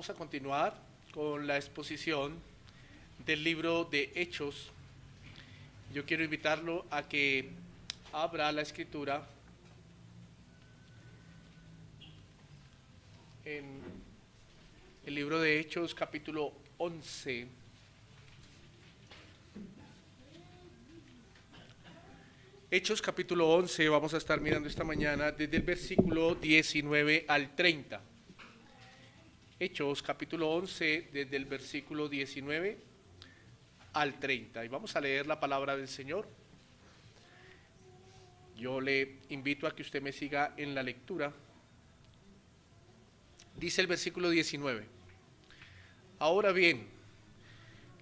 Vamos a continuar con la exposición del libro de Hechos. Yo quiero invitarlo a que abra la escritura en el libro de Hechos capítulo 11. Hechos capítulo 11, vamos a estar mirando esta mañana desde el versículo 19 al 30. Hechos capítulo 11, desde el versículo 19 al 30. Y vamos a leer la palabra del Señor. Yo le invito a que usted me siga en la lectura. Dice el versículo 19. Ahora bien,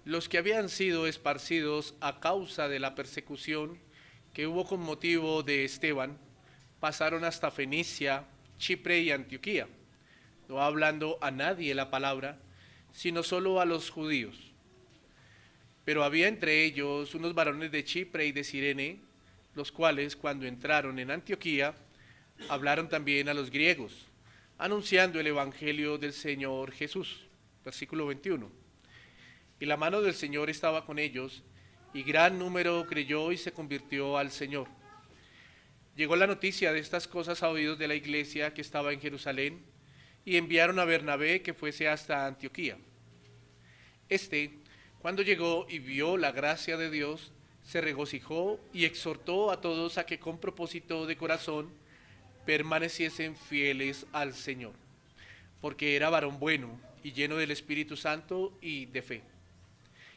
los que habían sido esparcidos a causa de la persecución que hubo con motivo de Esteban, pasaron hasta Fenicia, Chipre y Antioquía, no hablando a nadie la palabra, sino solo a los judíos. Pero había entre ellos unos varones de Chipre y de Cirene, los cuales, cuando entraron en Antioquía, hablaron también a los griegos, anunciando el evangelio del Señor Jesús. Versículo 21. Y la mano del Señor estaba con ellos, y gran número creyó y se convirtió al Señor. Llegó la noticia de estas cosas a oídos de la iglesia que estaba en Jerusalén, y enviaron a Bernabé que fuese hasta Antioquía. Cuando llegó y vio la gracia de Dios, se regocijó y exhortó a todos a que con propósito de corazón permaneciesen fieles al Señor, porque era varón bueno y lleno del Espíritu Santo y de fe.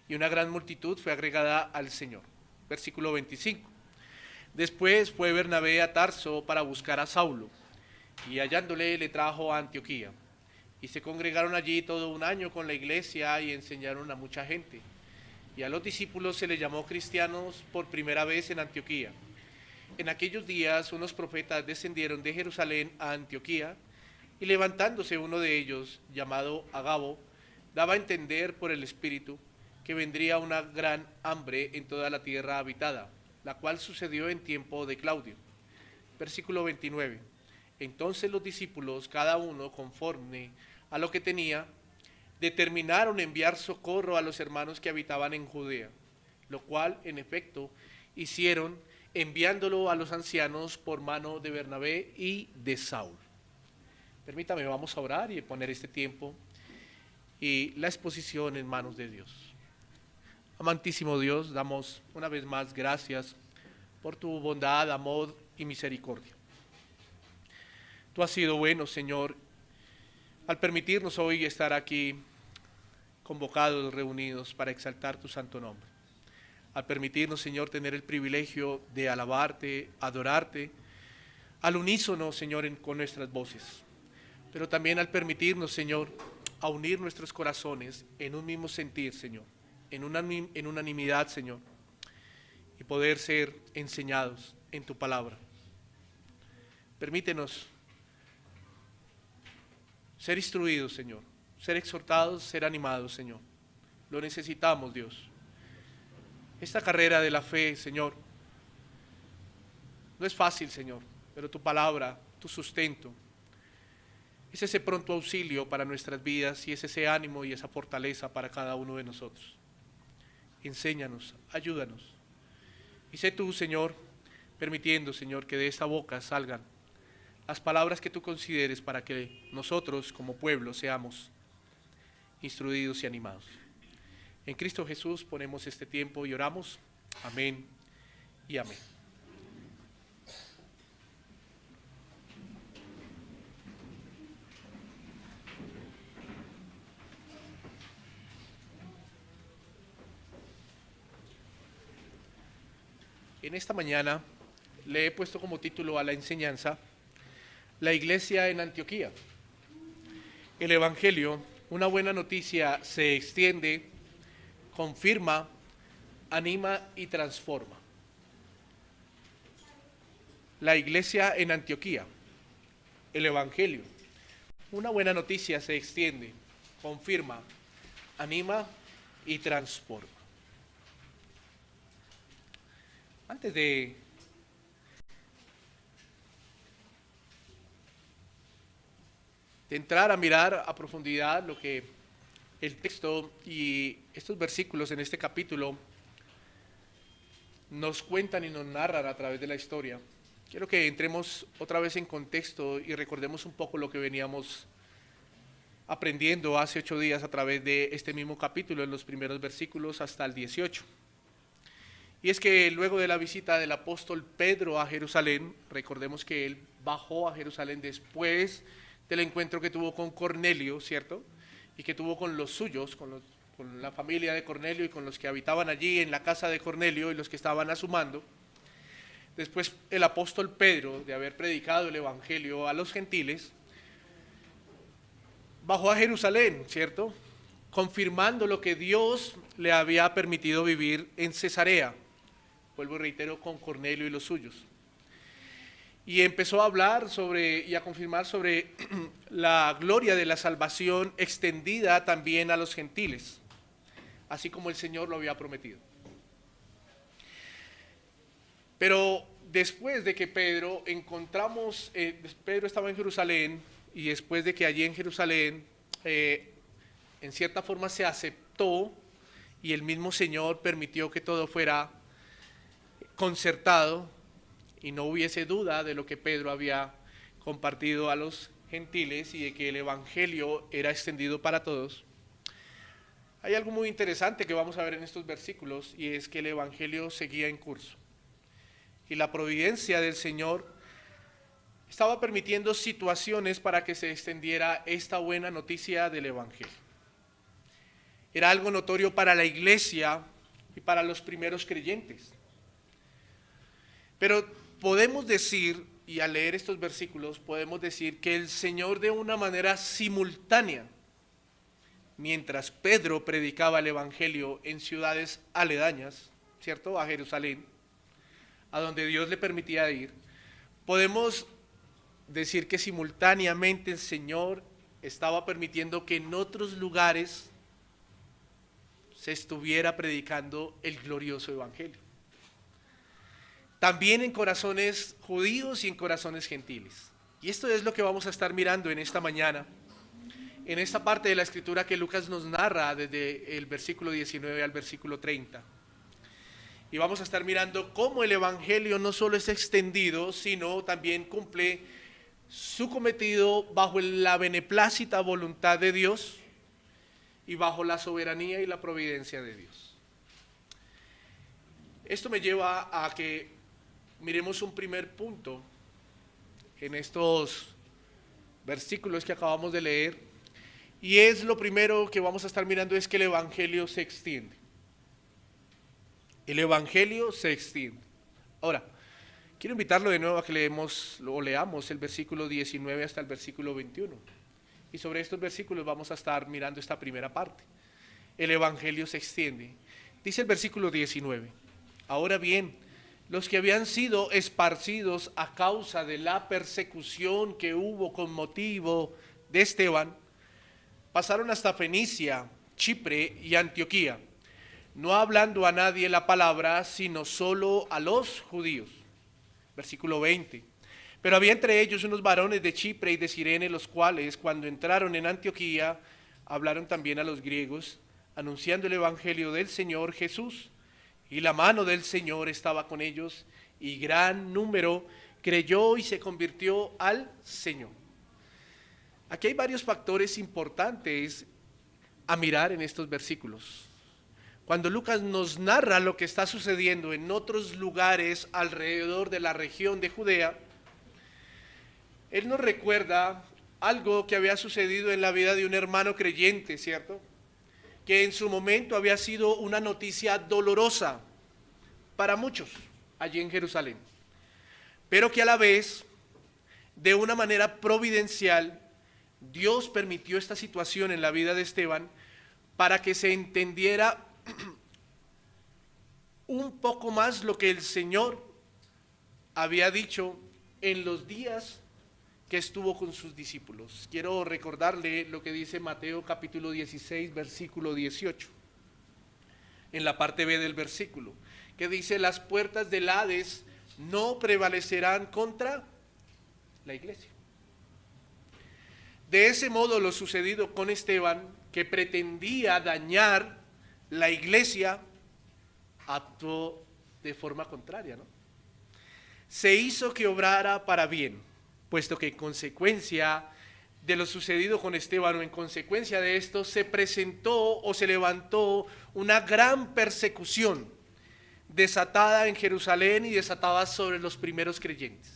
Y una gran multitud fue agregada al Señor. Versículo 25. Después fue Bernabé a Tarso para buscar a Saulo, y hallándole le trajo a Antioquía. Y se congregaron allí todo un año con la iglesia y enseñaron a mucha gente. Y a los discípulos se les llamó cristianos por primera vez en Antioquía. En aquellos días unos profetas descendieron de Jerusalén a Antioquía, y levantándose uno de ellos, llamado Agabo, daba a entender por el Espíritu que vendría una gran hambre en toda la tierra habitada, la cual sucedió en tiempo de Claudio. Versículo 29. Entonces los discípulos, cada uno conforme a lo que tenía, determinaron enviar socorro a los hermanos que habitaban en Judea, lo cual, en efecto, hicieron, enviándolo a los ancianos por mano de Bernabé y de Saulo. Permítame, vamos a orar y poner este tiempo y la exposición en manos de Dios. Amantísimo Dios, damos una vez más gracias por tu bondad, amor y misericordia. Tú has sido bueno, Señor, al permitirnos hoy estar aquí convocados, reunidos para exaltar tu santo nombre. Al permitirnos, Señor, tener el privilegio de alabarte, adorarte, al unísono, Señor, con nuestras voces. Pero también al permitirnos, Señor, a unir nuestros corazones en un mismo sentir, Señor, en unanimidad, Señor, y poder ser enseñados en tu palabra. Permítenos ser instruidos, Señor, ser exhortados, ser animados, Señor. Lo necesitamos, Dios. Esta carrera de la fe, Señor, no es fácil, Señor, pero tu palabra, tu sustento, es ese pronto auxilio para nuestras vidas y es ese ánimo y esa fortaleza para cada uno de nosotros. Enséñanos, ayúdanos. Y sé tú, Señor, permitiendo, Señor, que de esta boca salgan las palabras que tú consideres para que nosotros como pueblo seamos instruidos y animados. En Cristo Jesús ponemos este tiempo y oramos. Amén y amén. En esta mañana le he puesto como título a la enseñanza La iglesia en Antioquía. El Evangelio, una buena noticia, se extiende, confirma, anima y transforma. La iglesia en Antioquía. El Evangelio, una buena noticia, se extiende, confirma, anima y transforma. Antes de de entrar a mirar a profundidad lo que el texto y estos versículos en este capítulo nos cuentan y nos narran a través de la historia, quiero que entremos otra vez en contexto y recordemos un poco lo que veníamos aprendiendo hace 8 días a través de este mismo capítulo, en los primeros versículos hasta el 18. Y es que luego de la visita del apóstol Pedro a Jerusalén, recordemos que él bajó a Jerusalén después del encuentro que tuvo con Cornelio, ¿cierto? Y que tuvo con los suyos, con la familia de Cornelio y con los que habitaban allí en la casa de Cornelio y los que estaban a su mando. Después el apóstol Pedro, de haber predicado el evangelio a los gentiles, bajó a Jerusalén, ¿cierto? Confirmando lo que Dios le había permitido vivir en Cesarea. Vuelvo y reitero, con Cornelio y los suyos. Y empezó a hablar sobre y a confirmar sobre la gloria de la salvación extendida también a los gentiles, así como el Señor lo había prometido. Pero después de que Pedro estaba en Jerusalén, y después de que allí en Jerusalén, en cierta forma se aceptó, y el mismo Señor permitió que todo fuera concertado, y no hubiese duda de lo que Pedro había compartido a los gentiles, y de que el evangelio era extendido para todos. Hay algo muy interesante que vamos a ver en estos versículos, y es que el evangelio seguía en curso. Y la providencia del Señor estaba permitiendo situaciones para que se extendiera esta buena noticia del evangelio. Era algo notorio para la iglesia y para los primeros creyentes. Pero podemos decir, y al leer estos versículos, podemos decir que el Señor de una manera simultánea, mientras Pedro predicaba el evangelio en ciudades aledañas, ¿cierto?, a Jerusalén, a donde Dios le permitía ir, podemos decir que simultáneamente el Señor estaba permitiendo que en otros lugares se estuviera predicando el glorioso evangelio. También en corazones judíos y en corazones gentiles. Y esto es lo que vamos a estar mirando en esta mañana, en esta parte de la escritura que Lucas nos narra desde el versículo 19 al versículo 30. Y vamos a estar mirando cómo el evangelio no solo es extendido, sino también cumple su cometido bajo la beneplácita voluntad de Dios y bajo la soberanía y la providencia de Dios. Esto me lleva a que miremos un primer punto en estos versículos que acabamos de leer, y es lo primero que vamos a estar mirando, es que el evangelio se extiende. El evangelio se extiende. Ahora, quiero invitarlo de nuevo a que leamos el versículo 19 hasta el versículo 21. Y sobre estos versículos vamos a estar mirando esta primera parte. El evangelio se extiende. Dice el versículo 19: ahora bien, los que habían sido esparcidos a causa de la persecución que hubo con motivo de Esteban, pasaron hasta Fenicia, Chipre y Antioquía, no hablando a nadie la palabra, sino solo a los judíos. Versículo 20. Pero había entre ellos unos varones de Chipre y de Cirene, los cuales, cuando entraron en Antioquía, hablaron también a los griegos, anunciando el evangelio del Señor Jesús. Y la mano del Señor estaba con ellos, y gran número creyó y se convirtió al Señor. Aquí hay varios factores importantes a mirar en estos versículos. Cuando Lucas nos narra lo que está sucediendo en otros lugares alrededor de la región de Judea, él nos recuerda algo que había sucedido en la vida de un hermano creyente, ¿cierto?, que en su momento había sido una noticia dolorosa para muchos allí en Jerusalén, pero que a la vez, de una manera providencial, Dios permitió esta situación en la vida de Esteban para que se entendiera un poco más lo que el Señor había dicho en los días que estuvo con sus discípulos. Quiero recordarle lo que dice Mateo capítulo 16, versículo 18, en la parte B del versículo, que dice: las puertas del Hades no prevalecerán contra la iglesia. de ese modo lo sucedido con Esteban, que pretendía dañar la iglesia, actuó de forma contraria, ¿no? Se hizo que obrara para bien, puesto que en consecuencia de lo sucedido con Esteban, o en consecuencia de esto, se presentó o se levantó una gran persecución desatada en Jerusalén y desatada sobre los primeros creyentes.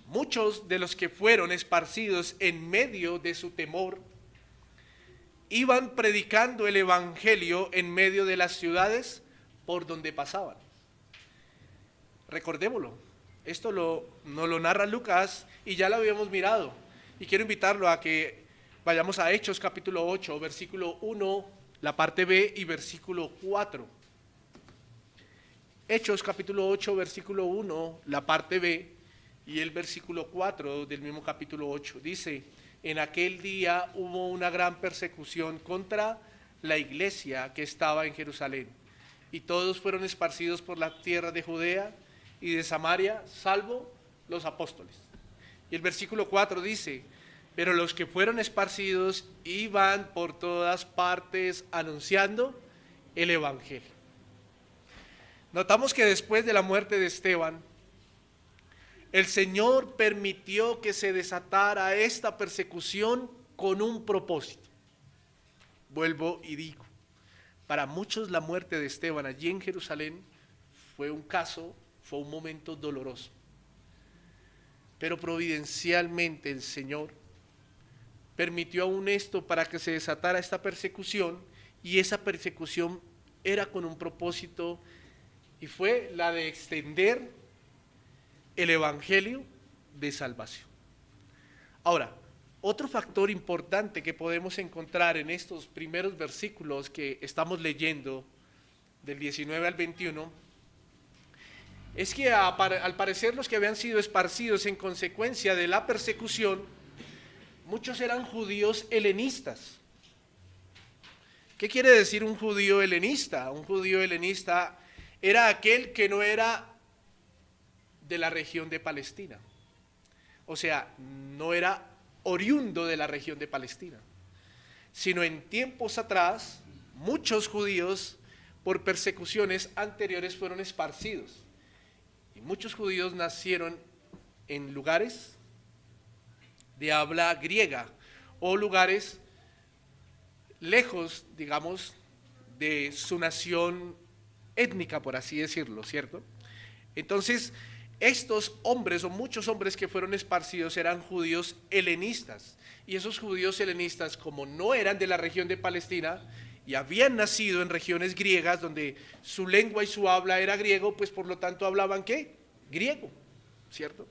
Muchos de los que fueron esparcidos en medio de su temor iban predicando el evangelio en medio de las ciudades por donde pasaban. Recordémoslo, esto nos lo narra Lucas y ya lo habíamos mirado. Y quiero invitarlo a que vayamos a Hechos capítulo 8, versículo 1, la parte B, y versículo 4. Hechos capítulo 8, versículo 1, la parte B, y el versículo 4 del mismo capítulo 8. Dice: en aquel día hubo una gran persecución contra la iglesia que estaba en Jerusalén, y todos fueron esparcidos por la tierra de Judea y de Samaria, salvo los apóstoles. Y el versículo 4 dice: pero los que fueron esparcidos iban por todas partes anunciando el evangelio. Notamos que después de la muerte de Esteban, el Señor permitió que se desatara esta persecución con un propósito. Vuelvo y digo, para muchos la muerte de Esteban allí en Jerusalén fue un momento doloroso. Pero providencialmente el Señor permitió aún esto para que se desatara esta persecución, y esa persecución era con un propósito, y fue la de extender el evangelio de salvación. Ahora, otro factor importante que podemos encontrar en estos primeros versículos que estamos leyendo, del 19 al 21, es que al parecer los que habían sido esparcidos en consecuencia de la persecución, muchos eran judíos helenistas. ¿Qué quiere decir un judío helenista? Un judío helenista era aquel que no era de la región de Palestina. O sea, no era oriundo de la región de Palestina, sino en tiempos atrás, muchos judíos por persecuciones anteriores fueron esparcidos. Y muchos judíos nacieron en lugares de habla griega o lugares lejos, digamos, de su nación étnica, por así decirlo, ¿cierto? Entonces, estos hombres o muchos hombres que fueron esparcidos eran judíos helenistas, y esos judíos helenistas, como no eran de la región de Palestina y habían nacido en regiones griegas donde su lengua y su habla era griego, pues por lo tanto hablaban ¿qué? Griego, ¿cierto?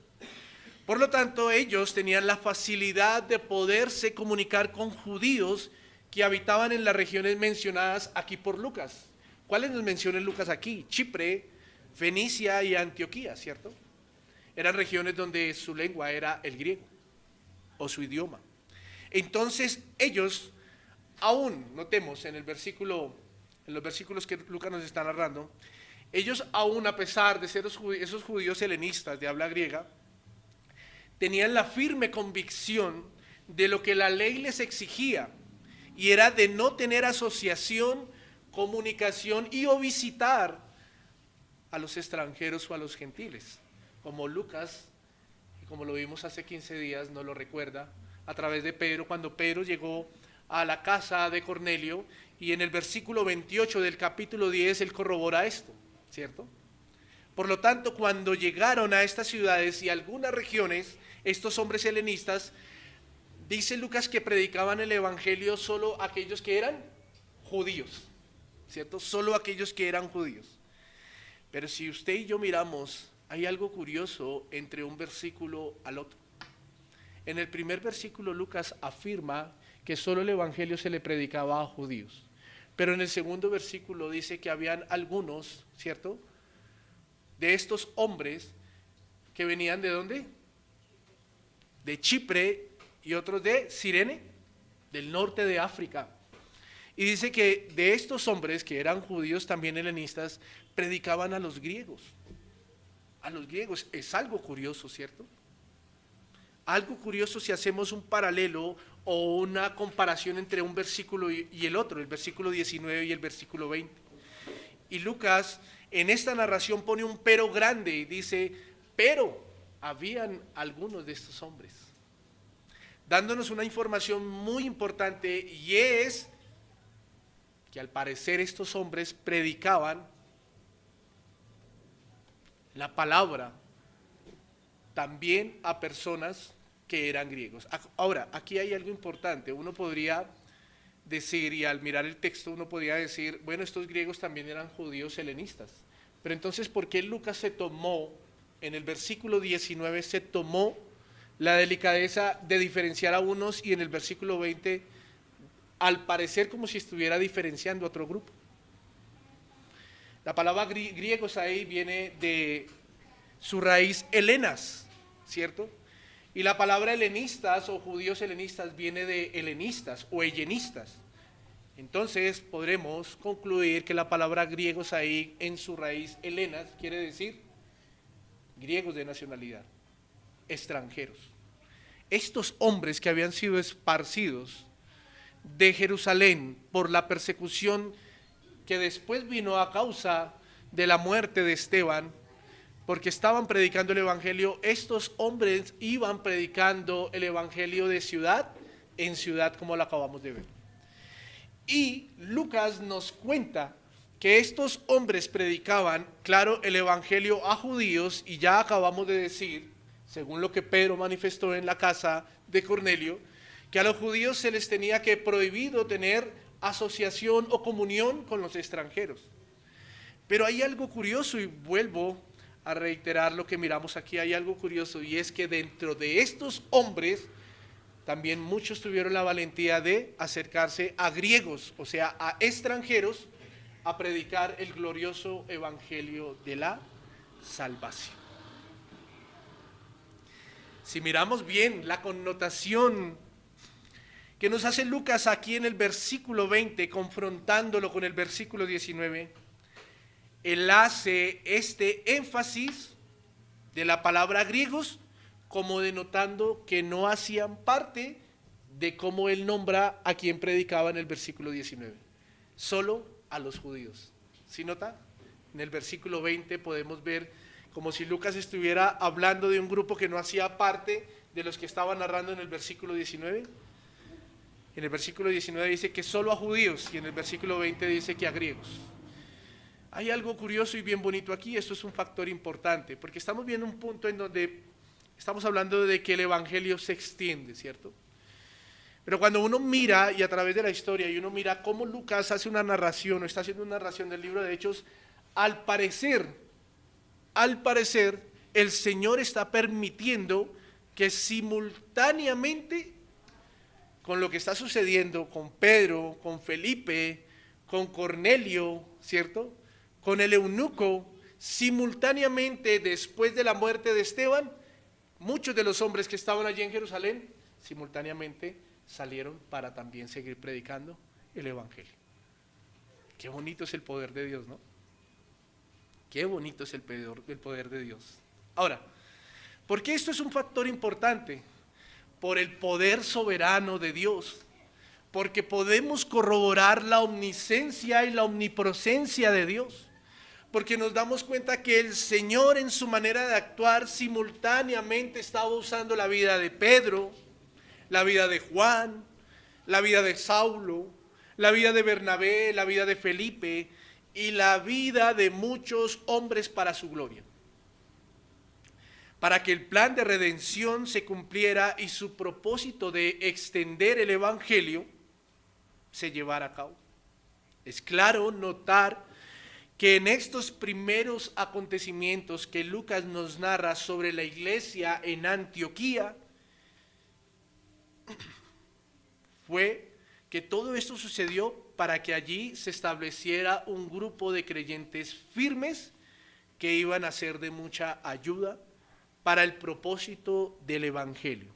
Por lo tanto ellos tenían la facilidad de poderse comunicar con judíos que habitaban en las regiones mencionadas aquí por Lucas. ¿Cuáles nos menciona Lucas aquí? Chipre, Fenicia y Antioquía, ¿cierto? Eran regiones donde su lengua era el griego o su idioma. Entonces ellos, aún notemos en los versículos que Lucas nos está narrando, ellos aún, a pesar de ser esos judíos helenistas de habla griega, tenían la firme convicción de lo que la ley les exigía, y era de no tener asociación, comunicación y o visitar a los extranjeros o a los gentiles, como Lucas, como lo vimos hace 15 días, nos lo recuerda a través de Pedro, cuando Pedro llegó a la casa de Cornelio, y en el versículo 28 del capítulo 10 él corrobora esto, ¿cierto? Por lo tanto, cuando llegaron a estas ciudades y algunas regiones, estos hombres helenistas, dice Lucas que predicaban el evangelio solo aquellos que eran judíos, ¿cierto? Solo aquellos que eran judíos. Pero si usted y yo miramos, hay algo curioso entre un versículo al otro. En el primer versículo Lucas afirma que solo el evangelio se le predicaba a judíos, pero en el segundo versículo dice que habían algunos, ¿cierto?, de estos hombres que venían ¿de dónde? De Chipre, y otros de Cirene, del norte de África. Y dice que de estos hombres, que eran judíos también helenistas, predicaban a los griegos. A los griegos. Es algo curioso, ¿cierto? Algo curioso si hacemos un paralelo o una comparación entre un versículo y el otro, el versículo 19 y el versículo 20. Y Lucas en esta narración pone un pero grande y dice, pero habían algunos de estos hombres, dándonos una información muy importante, y es que al parecer estos hombres predicaban la palabra también a personas que eran griegos. Ahora, aquí hay algo importante. Uno podría decir, y al mirar el texto uno podría decir, bueno, estos griegos también eran judíos helenistas. Pero entonces, ¿por qué Lucas se tomó, en el versículo 19, se tomó la delicadeza de diferenciar a unos, y en el versículo 20, al parecer como si estuviera diferenciando a otro grupo? La palabra griegos ahí viene de su raíz helenas, ¿cierto? Y la palabra helenistas o judíos helenistas viene de helenistas o hellenistas. Entonces podremos concluir que la palabra griegos ahí en su raíz helenas quiere decir griegos de nacionalidad, extranjeros. Estos hombres que habían sido esparcidos de Jerusalén por la persecución que después vino a causa de la muerte de Esteban, porque estaban predicando el evangelio, estos hombres iban predicando el evangelio de ciudad en ciudad, como lo acabamos de ver. Y Lucas nos cuenta que estos hombres predicaban, claro, el evangelio a judíos, y ya acabamos de decir, según lo que Pedro manifestó en la casa de Cornelio, que a los judíos se les tenía que prohibido tener asociación o comunión con los extranjeros. Pero hay algo curioso, y vuelvo a reiterar lo que miramos aquí, hay algo curioso, y es que dentro de estos hombres también muchos tuvieron la valentía de acercarse a griegos, o sea, a extranjeros, a predicar el glorioso evangelio de la salvación. Si miramos bien la connotación que nos hace Lucas aquí en el versículo 20, confrontándolo con el versículo 19, él hace este énfasis de la palabra griegos como denotando que no hacían parte de cómo él nombra a quien predicaba en el versículo 19, solo a los judíos. ¿Sí nota? En el versículo 20 podemos ver como si Lucas estuviera hablando de un grupo que no hacía parte de los que estaban narrando en el versículo 19. En el versículo 19 dice que solo a judíos, y en el versículo 20 dice que a griegos. Hay algo curioso y bien bonito aquí. Esto es un factor importante, porque estamos viendo un punto en donde estamos hablando de que el evangelio se extiende, ¿cierto? Pero cuando uno mira, y a través de la historia, y uno mira cómo Lucas hace una narración, o está haciendo una narración del libro de Hechos, al parecer, el Señor está permitiendo que simultáneamente con lo que está sucediendo con Pedro, con Felipe, con Cornelio, ¿cierto?, con el eunuco, simultáneamente después de la muerte de Esteban, muchos de los hombres que estaban allí en Jerusalén, simultáneamente salieron para también seguir predicando el evangelio. Qué bonito es el poder de Dios, ¿no? Qué bonito es el poder de Dios. Ahora, ¿por qué esto es un factor importante? Por el poder soberano de Dios, porque podemos corroborar la omnisciencia y la omnipresencia de Dios, porque nos damos cuenta que el Señor en su manera de actuar simultáneamente estaba usando la vida de Pedro, la vida de Juan, la vida de Saulo, la vida de Bernabé, la vida de Felipe y la vida de muchos hombres para su gloria, para que el plan de redención se cumpliera y su propósito de extender el evangelio se llevara a cabo. Es claro notar que en estos primeros acontecimientos que Lucas nos narra sobre la iglesia en Antioquía, fue que todo esto sucedió para que allí se estableciera un grupo de creyentes firmes que iban a ser de mucha ayuda para el propósito del evangelio.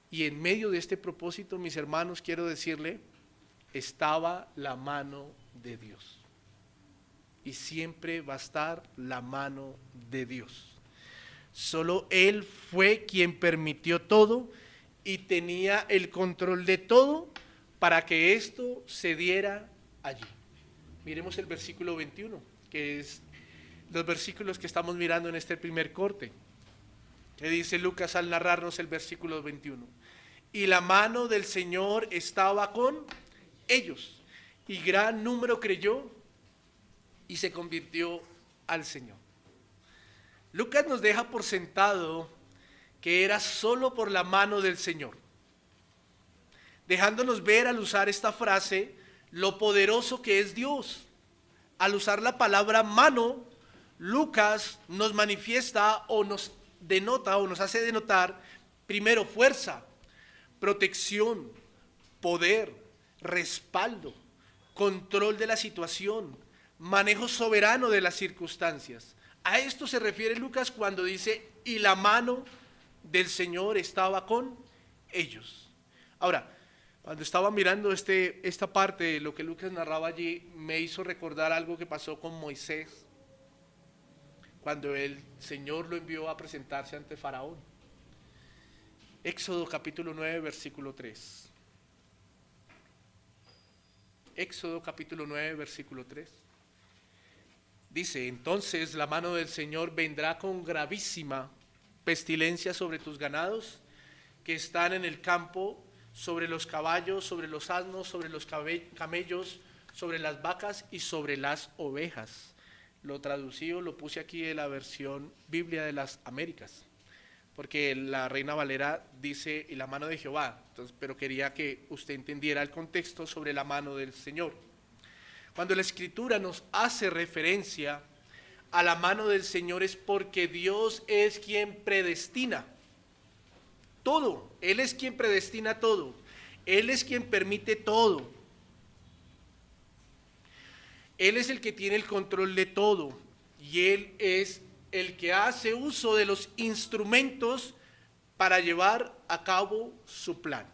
Y en medio de este propósito, mis hermanos, quiero decirle, estaba la mano de Dios. Y siempre va a estar la mano de Dios. Solo Él fue quien permitió todo y tenía el control de todo para que esto se diera allí. Miremos el versículo 21, que es los versículos que estamos mirando en este primer corte, que dice Lucas al narrarnos el versículo 21. Y la mano del Señor estaba con ellos, y gran número creyó y se convirtió al Señor. Lucas nos deja por sentado que era solo por la mano del Señor, dejándonos ver al usar esta frase lo poderoso que es Dios. Al usar la palabra mano, Lucas nos manifiesta o nos denota o nos hace denotar primero fuerza, protección, poder, respaldo, control de la situación, manejo soberano de las circunstancias. A esto se refiere Lucas cuando dice, y la mano del Señor estaba con ellos. Ahora, cuando estaba mirando esta parte de lo que Lucas narraba allí, me hizo recordar algo que pasó con Moisés, cuando el Señor lo envió a presentarse ante Faraón. Éxodo capítulo 9, versículo 3. Éxodo capítulo 9, versículo 3. Dice, entonces la mano del Señor vendrá con gravísima pestilencia sobre tus ganados que están en el campo, sobre los caballos, sobre los asnos, sobre los camellos, sobre las vacas y sobre las ovejas. Lo traducido, lo puse aquí de la versión Biblia de las Américas, porque la Reina Valera dice, y la mano de Jehová, entonces, pero quería que usted entendiera el contexto sobre la mano del Señor. Cuando la Escritura nos hace referencia a la mano del Señor es porque Dios es quien predestina todo. Él es quien predestina todo. Él es quien permite todo. Él es el que tiene el control de todo. Y Él es el que hace uso de los instrumentos para llevar a cabo su plan.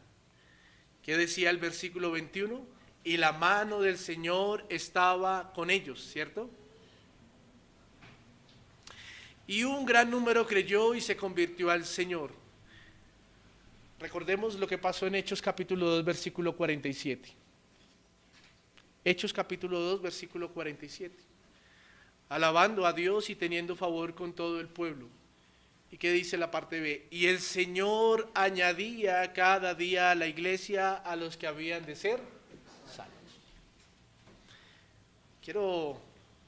¿Qué decía el versículo 21? Y la mano del Señor estaba con ellos, ¿cierto? Y un gran número creyó y se convirtió al Señor. Recordemos lo que pasó en Hechos capítulo 2, versículo 47. Hechos capítulo 2, versículo 47. Alabando a Dios y teniendo favor con todo el pueblo. ¿Y qué dice la parte B? Y el Señor añadía cada día a la iglesia a los que habían de ser salvos. Quiero,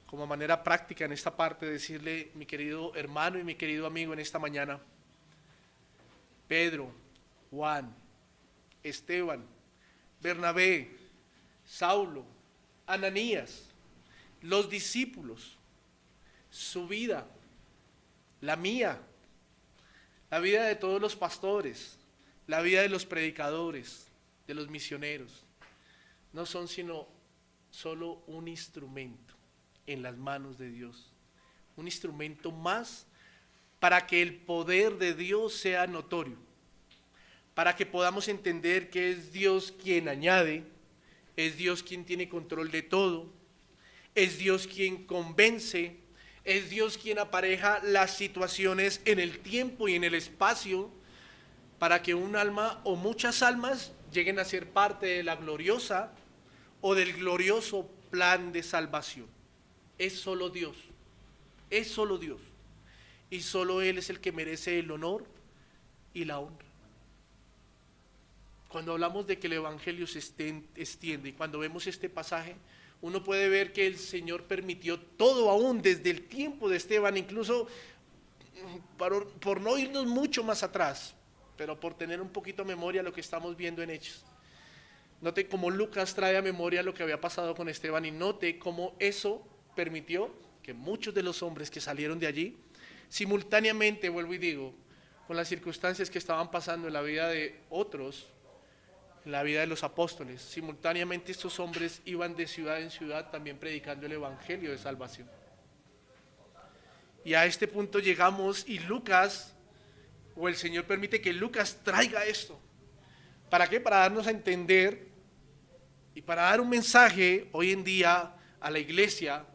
como manera práctica en esta parte, decirle, mi querido hermano y mi querido amigo en esta mañana, Pedro, Juan, Esteban, Bernabé, Saulo, Ananías, los discípulos, su vida, la mía, la vida de todos los pastores, la vida de los predicadores, de los misioneros, no son sino solo un instrumento en las manos de Dios, un instrumento más para que el poder de Dios sea notorio, para que podamos entender que es Dios quien añade, es Dios quien tiene control de todo, es Dios quien convence, es Dios quien apareja las situaciones en el tiempo y en el espacio para que un alma o muchas almas lleguen a ser parte de la gloriosa o del glorioso plan de salvación. Es solo Dios, es solo Dios, y solo Él es el que merece el honor y la honra. Cuando hablamos de que el Evangelio se extiende y cuando vemos este pasaje, uno puede ver que el Señor permitió todo aún desde el tiempo de Esteban, incluso por no irnos mucho más atrás, pero por tener un poquito de memoria lo que estamos viendo en Hechos. Note cómo Lucas trae a memoria lo que había pasado con Esteban y note cómo eso permitió que muchos de los hombres que salieron de allí, simultáneamente, vuelvo y digo, con las circunstancias que estaban pasando en la vida de otros, en la vida de los apóstoles, simultáneamente estos hombres iban de ciudad en ciudad también predicando el evangelio de salvación. Y a este punto llegamos y Lucas, o el Señor permite que Lucas traiga esto. ¿Para qué? Para darnos a entender y para dar un mensaje hoy en día a la iglesia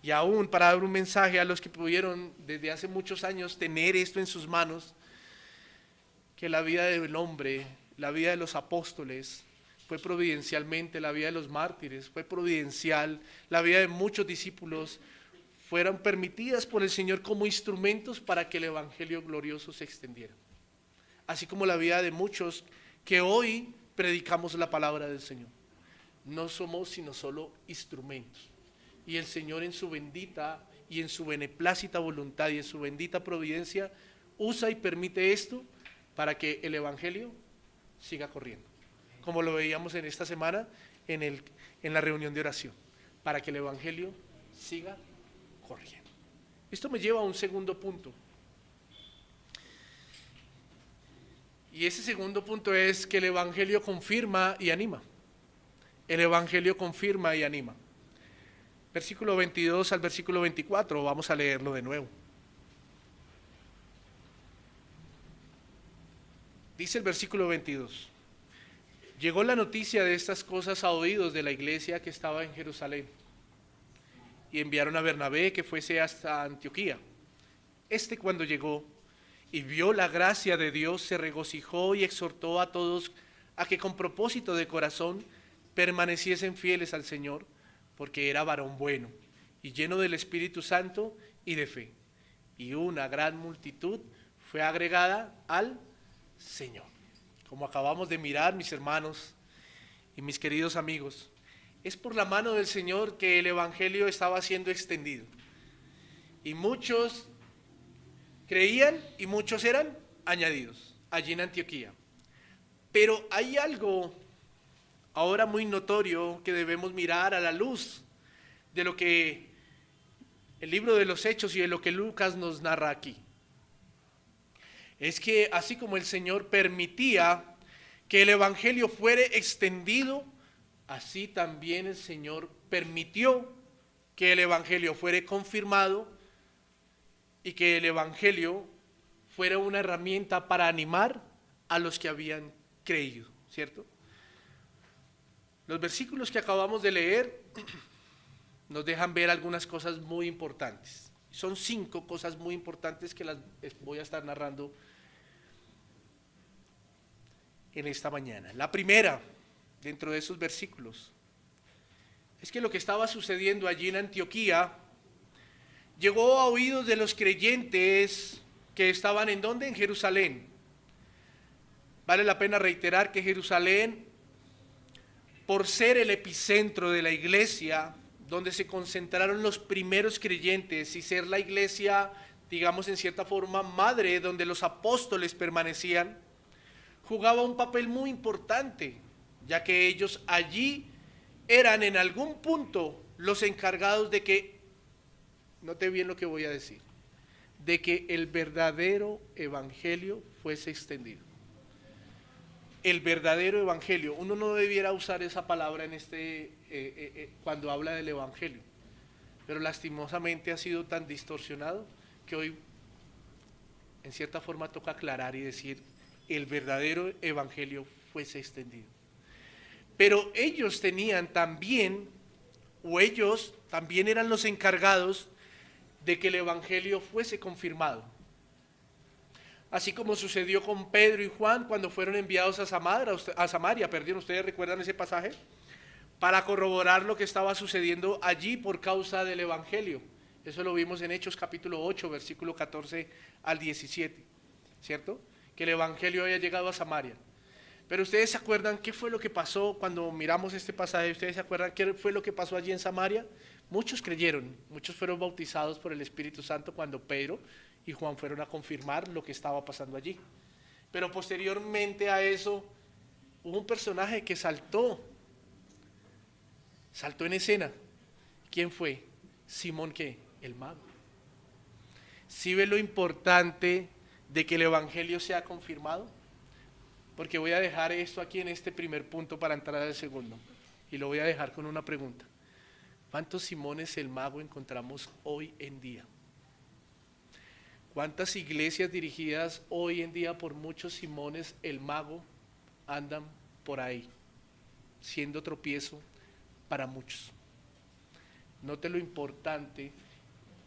Y aún para dar un mensaje a los que pudieron desde hace muchos años tener esto en sus manos, que la vida del hombre, la vida de los apóstoles, fue providencialmente, la vida de los mártires fue providencial, la vida de muchos discípulos fueron permitidas por el Señor como instrumentos para que el evangelio glorioso se extendiera. Así como la vida de muchos que hoy predicamos la palabra del Señor. No somos sino solo instrumentos. Y el Señor en su bendita y en su beneplácita voluntad y en su bendita providencia usa y permite esto para que el evangelio siga corriendo. Como lo veíamos en esta semana en la reunión de oración. Para que el evangelio siga corriendo. Esto me lleva a un segundo punto. Y ese segundo punto es que el evangelio confirma y anima. El evangelio confirma y anima. Versículo 22 al versículo 24, vamos a leerlo de nuevo. Dice el versículo 22. Llegó la noticia de estas cosas a oídos de la iglesia que estaba en Jerusalén. Y enviaron a Bernabé que fuese hasta Antioquía. Cuando llegó y vio la gracia de Dios, se regocijó y exhortó a todos a que con propósito de corazón permaneciesen fieles al Señor, porque era varón bueno y lleno del Espíritu Santo y de fe. Y una gran multitud fue agregada al Señor. Como acabamos de mirar, mis hermanos y mis queridos amigos, es por la mano del Señor que el evangelio estaba siendo extendido. Y muchos creían y muchos eran añadidos allí en Antioquía. Pero hay algo ahora muy notorio que debemos mirar a la luz de lo que el libro de los Hechos y de lo que Lucas nos narra aquí. Es que así como el Señor permitía que el evangelio fuera extendido, así también el Señor permitió que el evangelio fuera confirmado y que el evangelio fuera una herramienta para animar a los que habían creído, ¿cierto? Los versículos que acabamos de leer nos dejan ver algunas cosas muy importantes. Son 5 cosas muy importantes que las voy a estar narrando en esta mañana. La primera, dentro de esos versículos, es que lo que estaba sucediendo allí en Antioquía llegó a oídos de los creyentes que estaban ¿en dónde? En Jerusalén. Vale la pena reiterar que Jerusalén, por ser el epicentro de la iglesia, donde se concentraron los primeros creyentes y ser la iglesia, digamos en cierta forma, madre, donde los apóstoles permanecían, jugaba un papel muy importante, ya que ellos allí eran en algún punto los encargados de que, note bien lo que voy a decir, de que el verdadero evangelio fuese extendido. El verdadero evangelio, uno no debiera usar esa palabra en cuando habla del evangelio, pero lastimosamente ha sido tan distorsionado que hoy en cierta forma toca aclarar y decir el verdadero evangelio fuese extendido. Pero ellos tenían también, o ellos también eran los encargados de que el evangelio fuese confirmado. Así como sucedió con Pedro y Juan cuando fueron enviados a Samaria, ¿ustedes recuerdan ese pasaje? Para corroborar lo que estaba sucediendo allí por causa del evangelio. Eso lo vimos en Hechos capítulo 8, versículo 14 al 17, ¿cierto? Que el evangelio había llegado a Samaria. Pero ustedes se acuerdan qué fue lo que pasó cuando miramos este pasaje. ¿Ustedes se acuerdan qué fue lo que pasó allí en Samaria? Muchos creyeron, muchos fueron bautizados por el Espíritu Santo cuando Pedro y Juan fueron a confirmar lo que estaba pasando allí. Pero posteriormente a eso hubo un personaje que saltó en escena. ¿Quién fue? Simón, ¿qué? El mago. ¿Sí ve lo importante de que el evangelio sea confirmado? Porque voy a dejar esto aquí en este primer punto para entrar al segundo. Y lo voy a dejar con una pregunta. ¿Cuántos Simones el mago encontramos hoy en día? ¿Cuántas iglesias dirigidas hoy en día por muchos Simones el mago andan por ahí, siendo tropiezo para muchos? Note lo importante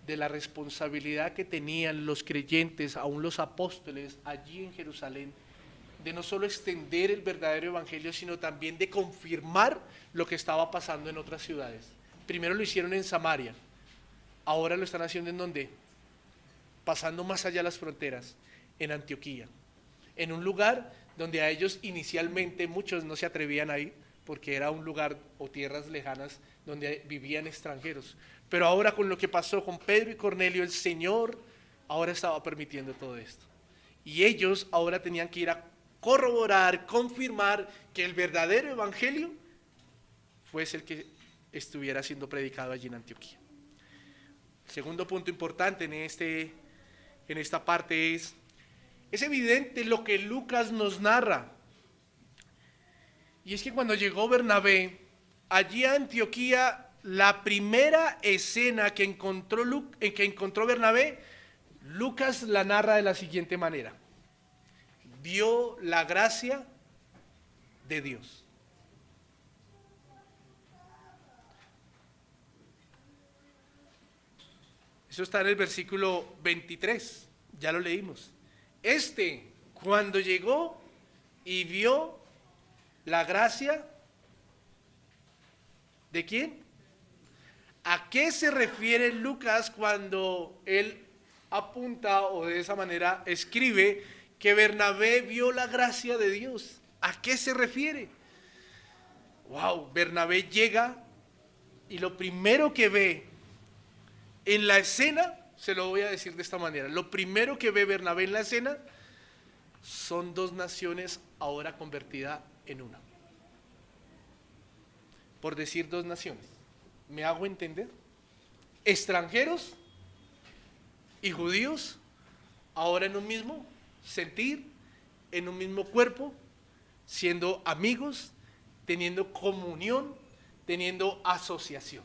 de la responsabilidad que tenían los creyentes, aún los apóstoles, allí en Jerusalén, de no solo extender el verdadero evangelio, sino también de confirmar lo que estaba pasando en otras ciudades. Primero lo hicieron en Samaria, ahora lo están haciendo ¿en dónde? Pasando más allá de las fronteras, en Antioquía, en un lugar donde a ellos inicialmente muchos no se atrevían a ir, porque era un lugar o tierras lejanas donde vivían extranjeros. Pero ahora con lo que pasó con Pedro y Cornelio, el Señor ahora estaba permitiendo todo esto. Y ellos ahora tenían que ir a corroborar, confirmar que el verdadero evangelio fuese el que estuviera siendo predicado allí en Antioquía. Segundo punto importante en esta parte es evidente lo que Lucas nos narra. Y es que cuando llegó Bernabé, allí a Antioquía, la primera escena que encontró Bernabé, Lucas la narra de la siguiente manera: vio la gracia de Dios. Eso está en el versículo 23, ya lo leímos. Cuando llegó y vio la gracia, ¿de quién? ¿A qué se refiere Lucas cuando él apunta o de esa manera escribe que Bernabé vio la gracia de Dios? ¿A qué se refiere? Wow, Bernabé llega y lo primero que ve en la escena, se lo voy a decir de esta manera, lo primero que ve Bernabé en la escena son dos naciones ahora convertidas en una. Por decir dos naciones, ¿me hago entender? Extranjeros y judíos ahora en un mismo sentir, en un mismo cuerpo, siendo amigos, teniendo comunión, teniendo asociación.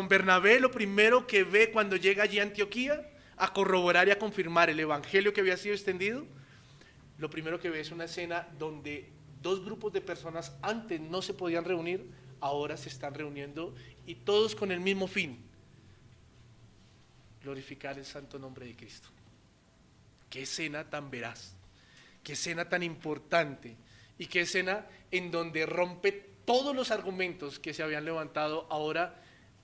Bernabé lo primero que ve cuando llega allí a Antioquía a corroborar y a confirmar el evangelio que había sido extendido, lo primero que ve es una escena donde dos grupos de personas antes no se podían reunir, ahora se están reuniendo y todos con el mismo fin: glorificar el santo nombre de Cristo. Qué escena tan veraz, qué escena tan importante y qué escena en donde rompe todos los argumentos que se habían levantado ahora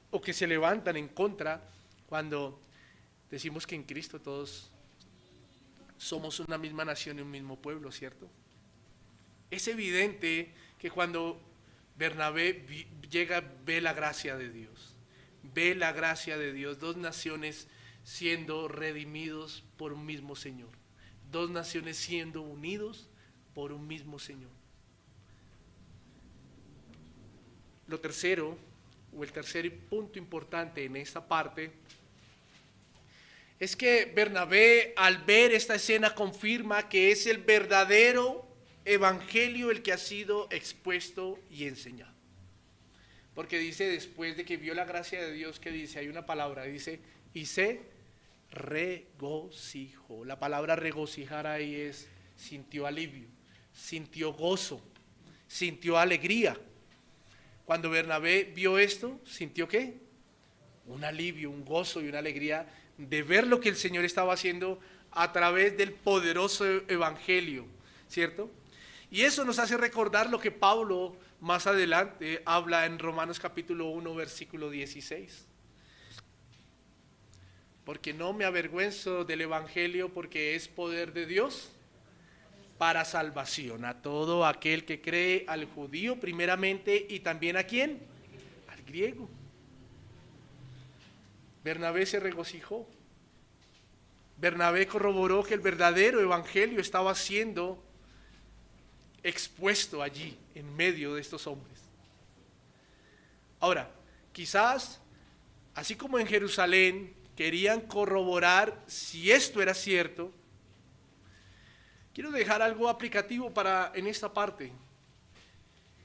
o que se levantan en contra cuando decimos que en Cristo todos somos una misma nación y un mismo pueblo, ¿cierto? Es evidente que cuando Bernabé llega, ve la gracia de Dios, dos naciones siendo redimidos por un mismo Señor, dos naciones siendo unidos por un mismo Señor. Lo tercero, o el tercer punto importante en esta parte, es que Bernabé, al ver esta escena, confirma que es el verdadero evangelio el que ha sido expuesto y enseñado. Porque dice, después de que vio la gracia de Dios, que dice, hay una palabra, dice, y se regocijó. La palabra regocijar ahí es, sintió alivio, sintió gozo, sintió alegría. Cuando Bernabé vio esto, ¿sintió qué? Un alivio, un gozo y una alegría de ver lo que el Señor estaba haciendo a través del poderoso evangelio, ¿cierto? Y eso nos hace recordar lo que Pablo más adelante habla en Romanos capítulo 1, versículo 16. Porque no me avergüenzo del evangelio, porque es poder de Dios para salvación a todo aquel que cree, al judío primeramente y también ¿a quién? Al griego. Bernabé se regocijó. Bernabé corroboró que el verdadero evangelio estaba siendo expuesto allí en medio de estos hombres. Ahora, quizás, así como en Jerusalén querían corroborar si esto era cierto, quiero dejar algo aplicativo en esta parte,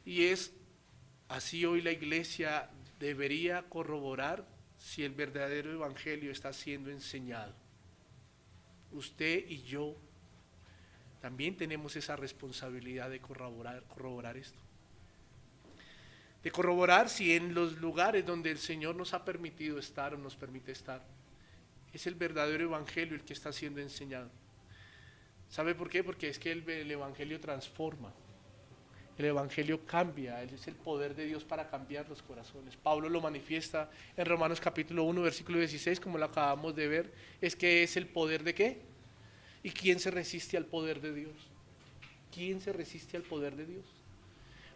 y es, así hoy la iglesia debería corroborar si el verdadero evangelio está siendo enseñado. Usted y yo también tenemos esa responsabilidad de corroborar esto. de corroborar si en los lugares donde el Señor nos ha permitido estar o nos permite estar, es el verdadero evangelio el que está siendo enseñado. ¿Sabe por qué? Porque es que el evangelio transforma. El evangelio cambia, es el poder de Dios para cambiar los corazones. Pablo lo manifiesta en Romanos capítulo 1, versículo 16, como lo acabamos de ver. Es que es el poder de ¿qué? ¿Y quién se resiste al poder de Dios? ¿Quién se resiste al poder de Dios?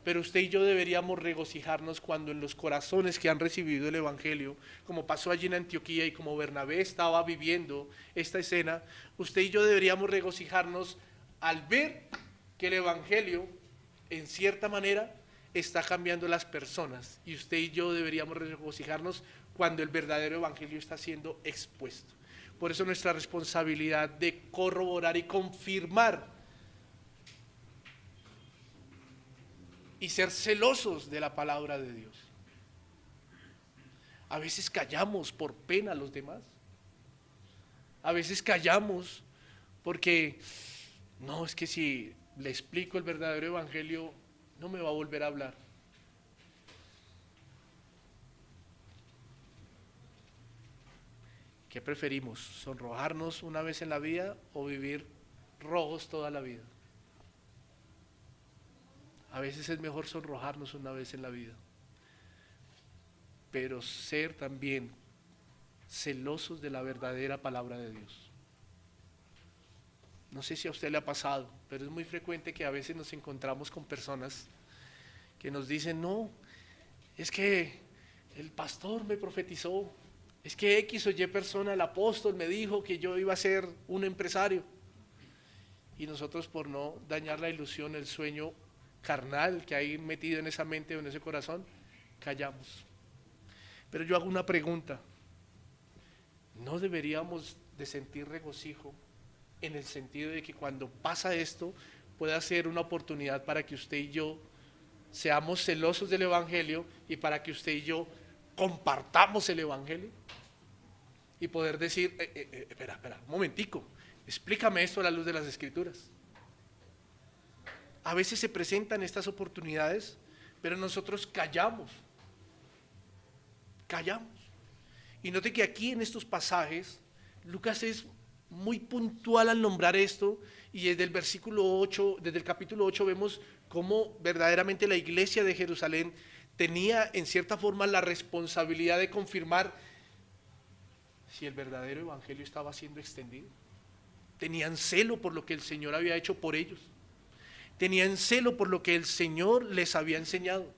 Pero usted y yo deberíamos regocijarnos cuando en los corazones que han recibido el evangelio, como pasó allí en Antioquía y como Bernabé estaba viviendo esta escena, usted y yo deberíamos regocijarnos al ver que el evangelio en cierta manera está cambiando las personas, y usted y yo deberíamos regocijarnos cuando el verdadero evangelio está siendo expuesto. Por eso nuestra responsabilidad de corroborar y confirmar y ser celosos de la palabra de Dios. A veces callamos por pena a los demás. A veces callamos porque no, es que si le explico el verdadero evangelio, no me va a volver a hablar. ¿Qué preferimos? ¿Sonrojarnos una vez en la vida o vivir rojos toda la vida? A veces es mejor sonrojarnos una vez en la vida, pero ser también celosos de la verdadera palabra de Dios. No sé si a usted le ha pasado, pero es muy frecuente que a veces nos encontramos con personas que nos dicen, no, es que el pastor me profetizó, es que X o Y persona, el apóstol, me dijo que yo iba a ser un empresario. Y nosotros, por no dañar la ilusión, el sueño carnal que hay metido en esa mente o en ese corazón, callamos. Pero yo hago una pregunta: ¿no deberíamos de sentir regocijo en el sentido de que cuando pasa esto pueda ser una oportunidad para que usted y yo seamos celosos del evangelio y para que usted y yo compartamos el evangelio? Y poder decir, espera, un momentico, explícame esto a la luz de las escrituras. A veces se presentan estas oportunidades, pero nosotros callamos. Y note que aquí en estos pasajes, Lucas es muy puntual al nombrar esto, y desde el versículo 8, desde el capítulo 8 vemos cómo verdaderamente la iglesia de Jerusalén tenía en cierta forma la responsabilidad de confirmar si el verdadero evangelio estaba siendo extendido. Tenían celo por lo que el Señor había hecho por ellos. Tenían celo por lo que el Señor les había enseñado.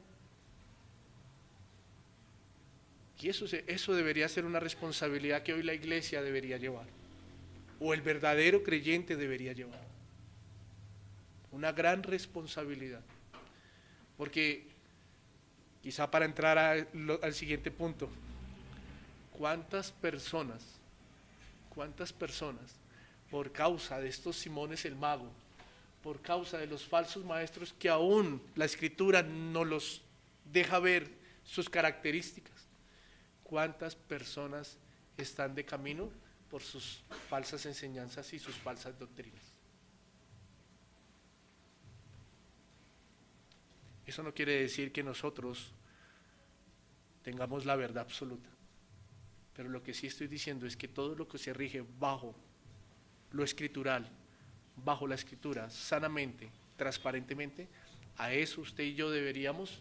Y eso debería ser una responsabilidad que hoy la iglesia debería llevar, o el verdadero creyente debería llevar. Una gran responsabilidad. Porque quizá para entrar al siguiente punto, ¿cuántas personas por causa de estos Simones el mago, por causa de los falsos maestros que aún la escritura no los deja ver sus características, cuántas personas están de camino por sus falsas enseñanzas y sus falsas doctrinas? Eso no quiere decir que nosotros tengamos la verdad absoluta, pero lo que sí estoy diciendo es que todo lo que se rige bajo lo escritural, bajo la escritura, sanamente, transparentemente, a eso usted y yo deberíamos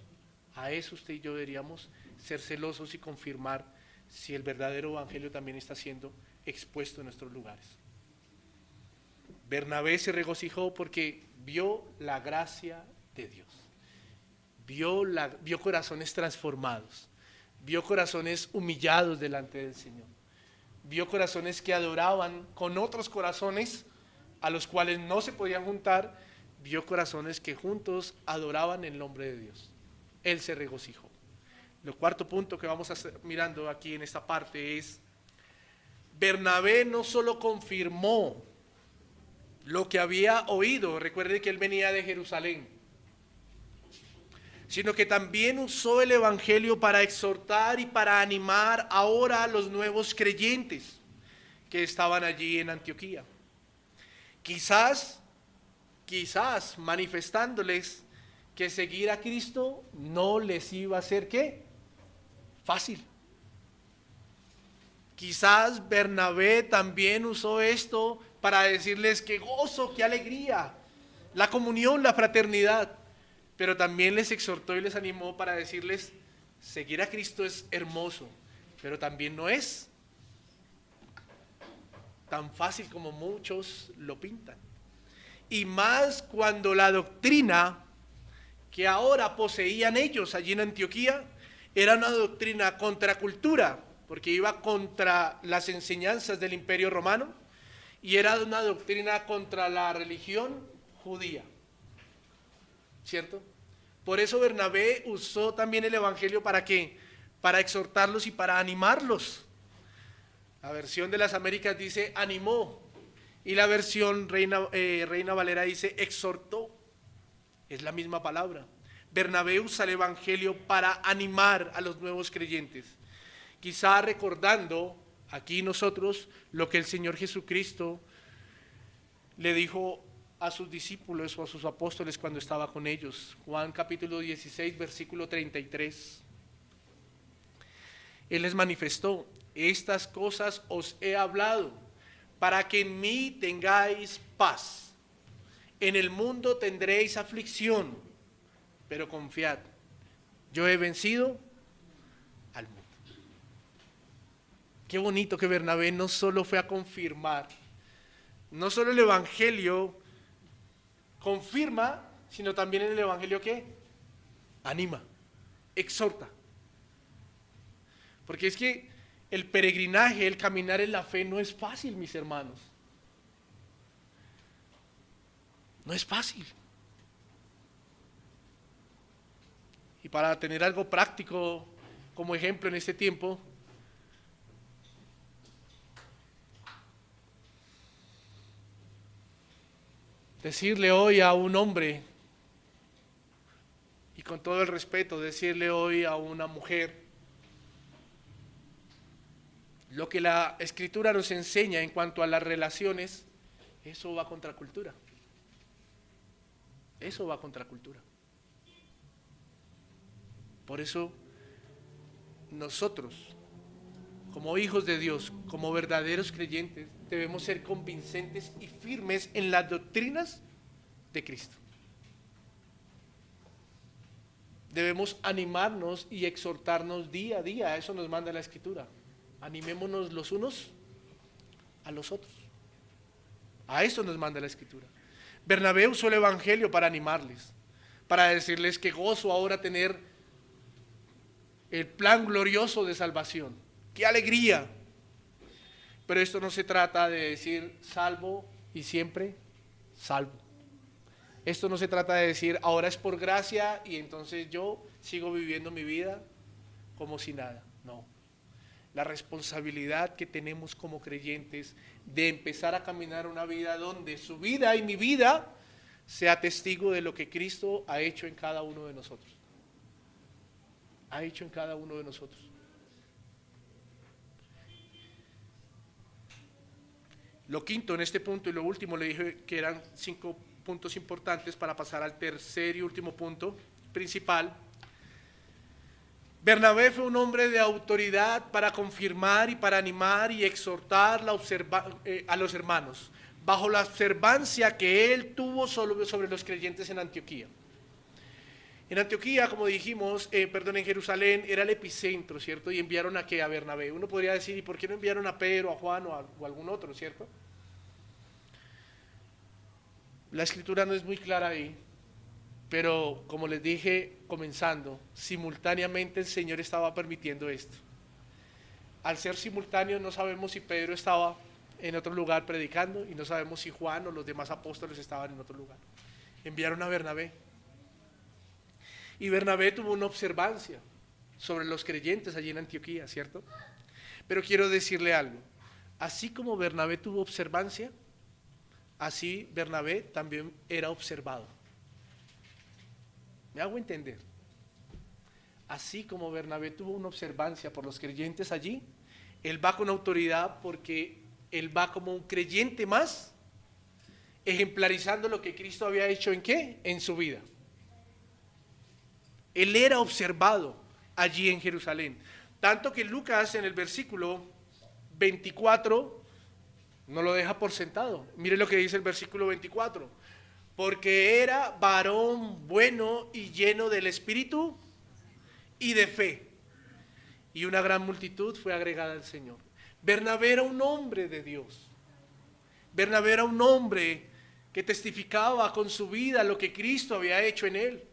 ser celosos y confirmar si el verdadero evangelio también está siendo expuesto en nuestros lugares. Bernabé se regocijó porque vio la gracia de Dios, vio corazones transformados, vio corazones humillados delante del Señor, vio corazones que adoraban con otros corazones a los cuales no se podían juntar, vio corazones que juntos adoraban el nombre de Dios. Él se regocijó. El cuarto punto que vamos a estar mirando aquí en esta parte es: Bernabé no solo confirmó lo que había oído, recuerde que él venía de Jerusalén, sino que también usó el evangelio para exhortar y para animar ahora a los nuevos creyentes que estaban allí en Antioquía. Quizás manifestándoles que seguir a Cristo no les iba a ser ¿qué? Fácil. Quizás Bernabé también usó esto para decirles qué gozo, qué alegría, la comunión, la fraternidad, pero también les exhortó y les animó para decirles, seguir a Cristo es hermoso, pero también no es tan fácil como muchos lo pintan. Y más cuando la doctrina que ahora poseían ellos allí en Antioquía era una doctrina contracultura, porque iba contra las enseñanzas del Imperio Romano y era una doctrina contra la religión judía, ¿cierto? Por eso Bernabé usó también el Evangelio ¿para qué? Para exhortarlos y para animarlos. La versión de las Américas dice animó y la versión Reina Valera dice exhortó. Es la misma palabra. Bernabé usa el Evangelio para animar a los nuevos creyentes. Quizá recordando aquí nosotros lo que el Señor Jesucristo le dijo a sus discípulos o a sus apóstoles cuando estaba con ellos. Juan capítulo 16, versículo 33. Él les manifestó, estas cosas os he hablado, para que en mí tengáis paz. En el mundo tendréis aflicción, pero confiad, yo he vencido al mundo. Qué bonito que Bernabé no solo fue a confirmar, no solo el Evangelio confirma, sino también en el Evangelio ¿qué? Anima, exhorta. Porque es que el peregrinaje, el caminar en la fe no es fácil, mis hermanos. No es fácil. Y para tener algo práctico como ejemplo en este tiempo, decirle hoy a un hombre, y con todo el respeto, decirle hoy a una mujer, lo que la Escritura nos enseña en cuanto a las relaciones, eso va contra cultura. Eso va contra cultura. Por eso nosotros, como hijos de Dios, como verdaderos creyentes, debemos ser convincentes y firmes en las doctrinas de Cristo. Debemos animarnos y exhortarnos día a día, eso nos manda la Escritura. Animémonos los unos a los otros. A eso nos manda la Escritura. Bernabé usó el Evangelio para animarles, para decirles que gozo ahora tener el plan glorioso de salvación. ¡Qué alegría! Pero esto no se trata de decir salvo y siempre salvo. Esto no se trata de decir ahora es por gracia y entonces yo sigo viviendo mi vida como si nada. No. La responsabilidad que tenemos como creyentes de empezar a caminar una vida donde su vida y mi vida sea testigo de lo que Cristo ha hecho en cada uno de nosotros. Ha hecho en cada uno de nosotros. Lo quinto en este punto y lo último, le dije que eran 5 puntos importantes para pasar al tercer y último punto principal. Bernabé fue un hombre de autoridad para confirmar y para animar y exhortar a los hermanos, bajo la observancia que él tuvo sobre los creyentes en Antioquía. En Antioquía, como dijimos, en Jerusalén era el epicentro, ¿cierto? Y enviaron a ¿qué? A Bernabé. Uno podría decir, ¿y por qué no enviaron a Pedro, a Juan o a algún otro, ¿cierto? La Escritura no es muy clara ahí. Pero como les dije comenzando, simultáneamente el Señor estaba permitiendo esto. Al ser simultáneo no sabemos si Pedro estaba en otro lugar predicando y no sabemos si Juan o los demás apóstoles estaban en otro lugar. Enviaron a Bernabé. Y Bernabé tuvo una observancia sobre los creyentes allí en Antioquía, ¿cierto? Pero quiero decirle algo. Así como Bernabé tuvo observancia, así Bernabé también era observado. ¿Me hago entender? Así como Bernabé tuvo una observancia por los creyentes allí, él va con autoridad porque él va como un creyente más, ejemplarizando lo que Cristo había hecho ¿en qué? En su vida. Él era observado allí en Jerusalén. Tanto que Lucas en el versículo 24 no lo deja por sentado. Mire lo que dice el versículo 24. Porque era varón bueno y lleno del Espíritu y de fe. Y una gran multitud fue agregada al Señor. Bernabé era un hombre de Dios. Bernabé era un hombre que testificaba con su vida lo que Cristo había hecho en él.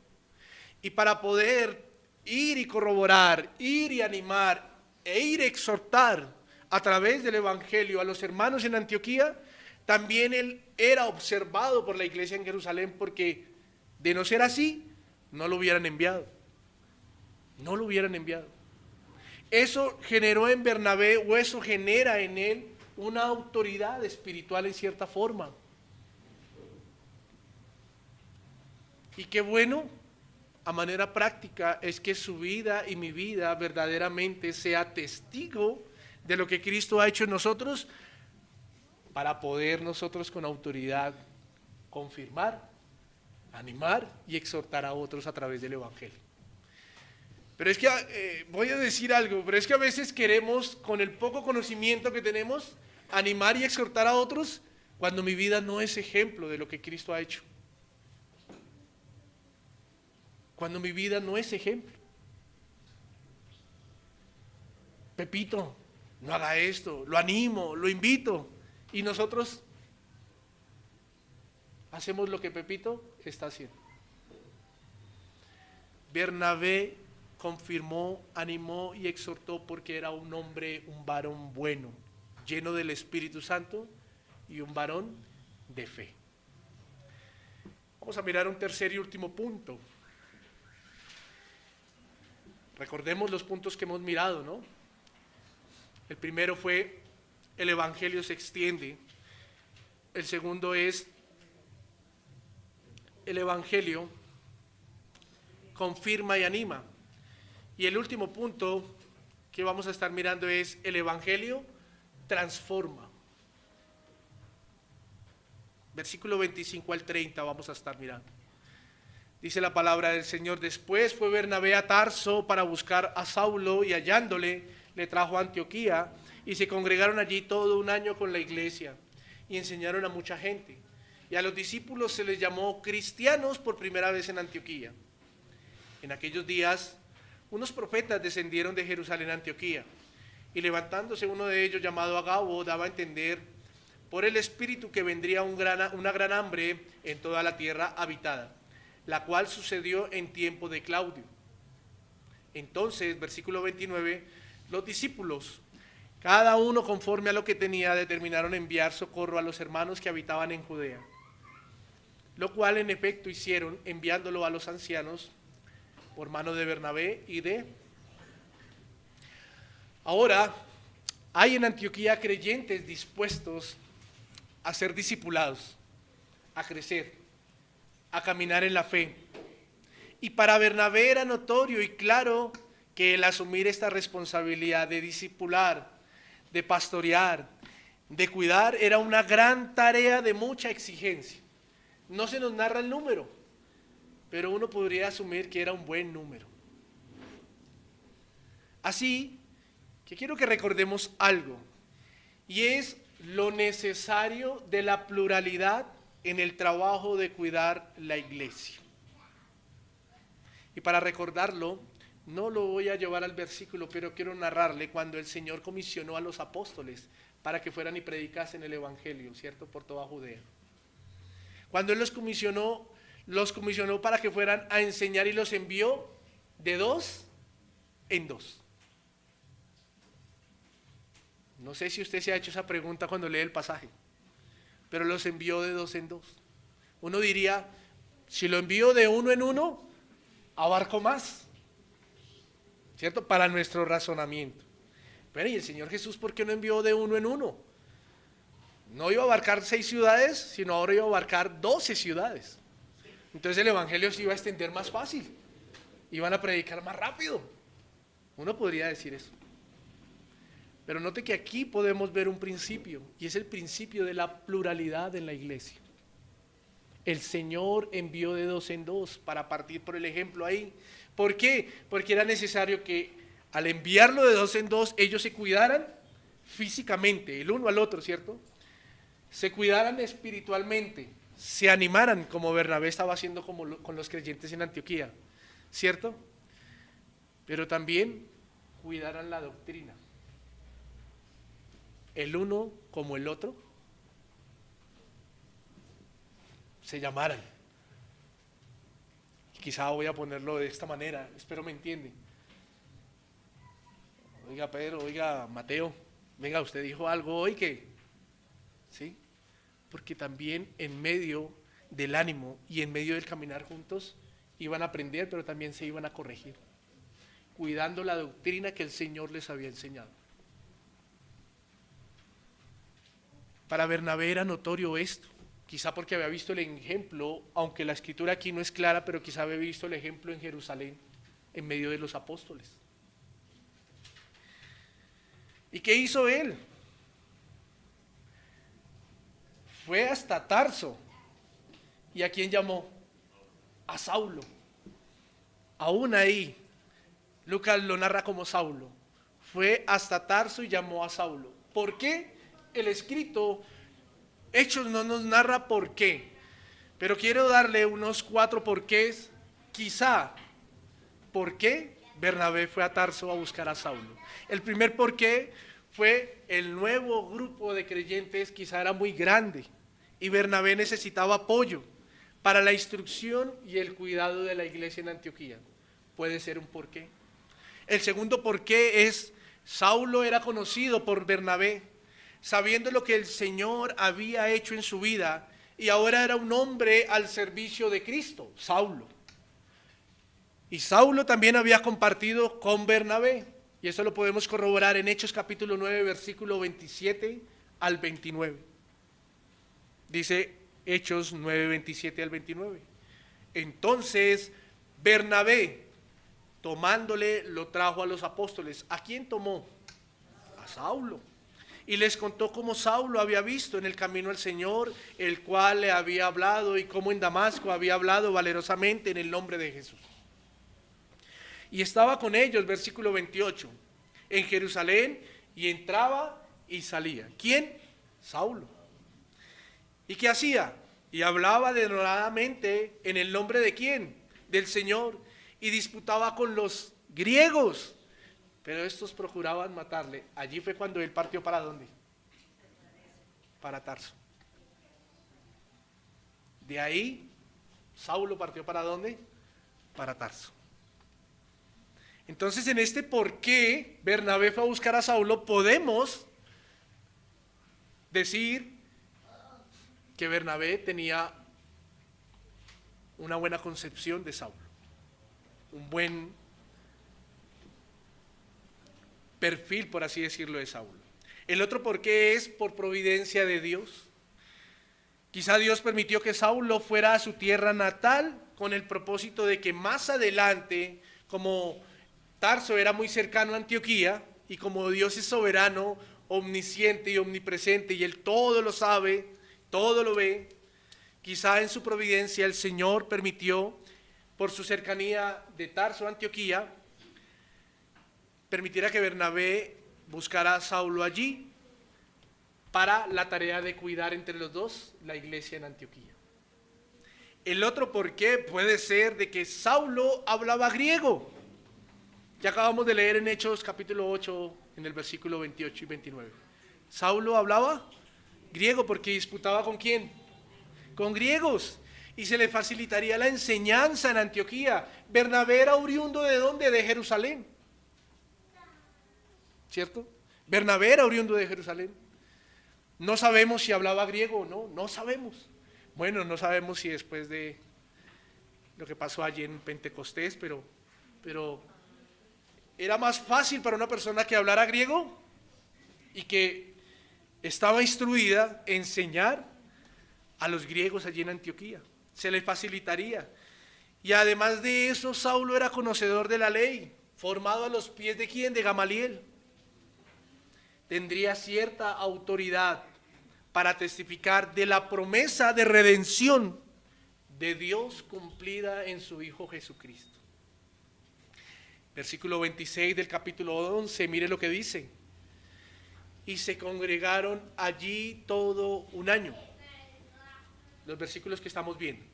Y para poder ir y corroborar, ir y animar e ir a exhortar a través del Evangelio a los hermanos en Antioquía, también él era observado por la iglesia en Jerusalén, porque de no ser así, no lo hubieran enviado. No lo hubieran enviado. Eso generó en Bernabé, o eso genera en él, una autoridad espiritual en cierta forma. Y qué bueno, a manera práctica, es que su vida y mi vida verdaderamente sea testigo de lo que Cristo ha hecho en nosotros, para poder nosotros con autoridad confirmar, animar y exhortar a otros a través del Evangelio. Pero es que, voy a decir algo, pero es que a veces queremos, con el poco conocimiento que tenemos, animar y exhortar a otros, cuando mi vida no es ejemplo de lo que Cristo ha hecho. Cuando mi vida no es ejemplo. Pepito, no haga esto, lo animo, lo invito. Y nosotros hacemos lo que Pepito está haciendo. Bernabé confirmó, animó y exhortó porque era un hombre, un varón bueno, lleno del Espíritu Santo y un varón de fe. Vamos a mirar un tercer y último punto. Recordemos los puntos que hemos mirado, ¿no? El primero fue: el Evangelio se extiende. El segundo es: el Evangelio confirma y anima. Y el último punto que vamos a estar mirando es: el Evangelio transforma. Versículo 25 al 30 vamos a estar mirando. Dice la palabra del Señor: después fue Bernabé a Tarso para buscar a Saulo, y hallándole, le trajo a Antioquía, y se congregaron allí todo un año con la iglesia, y enseñaron a mucha gente. Y a los discípulos se les llamó cristianos por primera vez en Antioquía. En aquellos días, unos profetas descendieron de Jerusalén a Antioquía, y levantándose uno de ellos, llamado Agabo, daba a entender por el Espíritu que vendría una gran hambre en toda la tierra habitada, la cual sucedió en tiempo de Claudio. Entonces, versículo 29, los discípulos, cada uno conforme a lo que tenía, determinaron enviar socorro a los hermanos que habitaban en Judea, lo cual en efecto hicieron, enviándolo a los ancianos por mano de Bernabé y de... Ahora, hay en Antioquía creyentes dispuestos a ser discipulados, a crecer, a caminar en la fe. Y para Bernabé era notorio y claro que el asumir esta responsabilidad de discipular, de pastorear, de cuidar, era una gran tarea de mucha exigencia. No se nos narra el número, pero uno podría asumir que era un buen número. Así que quiero que recordemos algo, y es lo necesario de la pluralidad en el trabajo de cuidar la iglesia. Y para recordarlo, no lo voy a llevar al versículo, pero quiero narrarle cuando el Señor comisionó a los apóstoles para que fueran y predicasen el Evangelio, ¿cierto?, por toda Judea. Cuando Él los comisionó para que fueran a enseñar, y los envió de 2 en 2. No sé si usted se ha hecho esa pregunta cuando lee el pasaje, pero los envió de 2 en 2. Uno diría, si lo envío de 1 en 1, abarco más, ¿cierto? Para nuestro razonamiento. Pero ¿y el Señor Jesús por qué no envió de 1 en 1? No iba a abarcar 6 ciudades, sino ahora iba a abarcar 12 ciudades. Entonces el Evangelio se iba a extender más fácil, iban a predicar más rápido. Uno podría decir eso. Pero note que aquí podemos ver un principio, y es el principio de la pluralidad en la iglesia. El Señor envió de 2 en 2 para partir por el ejemplo ahí, ¿Por qué? Porque era necesario que al enviarlo de dos en dos, ellos se cuidaran físicamente, el uno al otro, ¿cierto? Se cuidaran espiritualmente, se animaran como Bernabé estaba haciendo con los creyentes en Antioquía, ¿cierto? Pero también cuidaran la doctrina, el uno como el otro, se llamaran. Quizá voy a ponerlo de esta manera, espero me entienden. Oiga Pedro, oiga Mateo, venga, usted dijo algo hoy que, ¿sí? Porque también en medio del ánimo y en medio del caminar juntos iban a aprender, pero también se iban a corregir, cuidando la doctrina que el Señor les había enseñado. Para Bernabé era notorio esto, quizá porque había visto el ejemplo, aunque la escritura aquí no es clara, pero quizá había visto el ejemplo en Jerusalén, en medio de los apóstoles. ¿Y qué hizo él? Fue hasta Tarso. ¿Y a quién llamó? A Saulo. Aún ahí, Lucas lo narra como Saulo. Fue hasta Tarso y llamó a Saulo. ¿Por qué? El escrito, Hechos no nos narra por qué, pero quiero darle unos 4 porqués. Quizá, ¿por qué Bernabé fue a Tarso a buscar a Saulo? El primer porqué fue el nuevo grupo de creyentes, quizá era muy grande, y Bernabé necesitaba apoyo para la instrucción y el cuidado de la iglesia en Antioquía. Puede ser un porqué. El segundo porqué es, Saulo era conocido por Bernabé, sabiendo lo que el Señor había hecho en su vida, y ahora era un hombre al servicio de Cristo, Saulo. Y Saulo también había compartido con Bernabé, y eso lo podemos corroborar en Hechos capítulo 9, versículo 27 al 29. Dice Hechos 9, 27 al 29. Entonces Bernabé, tomándole, lo trajo a los apóstoles. ¿A quién tomó? A Saulo. Y les contó cómo Saulo había visto en el camino al Señor, el cual le había hablado, y cómo en Damasco había hablado valerosamente en el nombre de Jesús. Y estaba con ellos, versículo 28, en Jerusalén, y entraba y salía. ¿Quién? Saulo. ¿Y qué hacía? Y hablaba denodadamente en el nombre de ¿quién? Del Señor, y disputaba con los griegos, pero estos procuraban matarle. Allí fue cuando él partió. ¿Para dónde? Para Tarso. De ahí, Saulo partió. ¿Para dónde? Para Tarso. Entonces, en este por qué Bernabé fue a buscar a Saulo, podemos decir que Bernabé tenía una buena concepción de Saulo, un buen perfil, por así decirlo, de Saulo. El otro por qué es por providencia de Dios. Quizá Dios permitió que Saulo fuera a su tierra natal con el propósito de que más adelante, como Tarso era muy cercano a Antioquía, y como Dios es soberano, omnisciente y omnipresente, y Él todo lo sabe, todo lo ve, quizá en su providencia el Señor permitió, por su cercanía de Tarso a Antioquía, permitiera que Bernabé buscara a Saulo allí para la tarea de cuidar entre los dos la iglesia en Antioquía. El otro porqué puede ser de que Saulo hablaba griego. Ya acabamos de leer en Hechos capítulo 8, en el versículo 28 y 29. Saulo hablaba griego porque disputaba ¿con quién? Con griegos, y se le facilitaría la enseñanza en Antioquía. Bernabé era oriundo ¿de dónde? De Jerusalén, ¿cierto? Bernabé era oriundo de Jerusalén. No sabemos si hablaba griego o no, no sabemos. Bueno, no sabemos si después de lo que pasó allí en Pentecostés, pero era más fácil para una persona que hablara griego y que estaba instruida enseñar a los griegos allí en Antioquía. Se le facilitaría. Y además de eso, Saulo era conocedor de la ley, formado a los pies de ¿quién? De Gamaliel. Tendría cierta autoridad para testificar de la promesa de redención de Dios cumplida en su Hijo Jesucristo. Versículo 26 del capítulo 11, mire lo que dice. Y se congregaron allí todo un año. Los versículos que estamos viendo.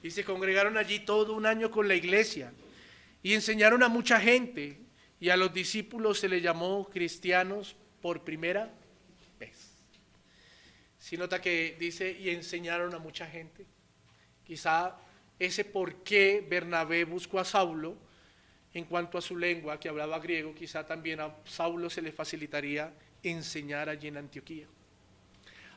Y se congregaron allí todo un año con la iglesia. Y enseñaron a mucha gente. Y a los discípulos se les llamó cristianos por primera vez. ¿Sí nota que dice y enseñaron a mucha gente? Quizá ese por qué Bernabé buscó a Saulo en cuanto a su lengua, que hablaba griego, quizá también a Saulo se le facilitaría enseñar allí en Antioquía.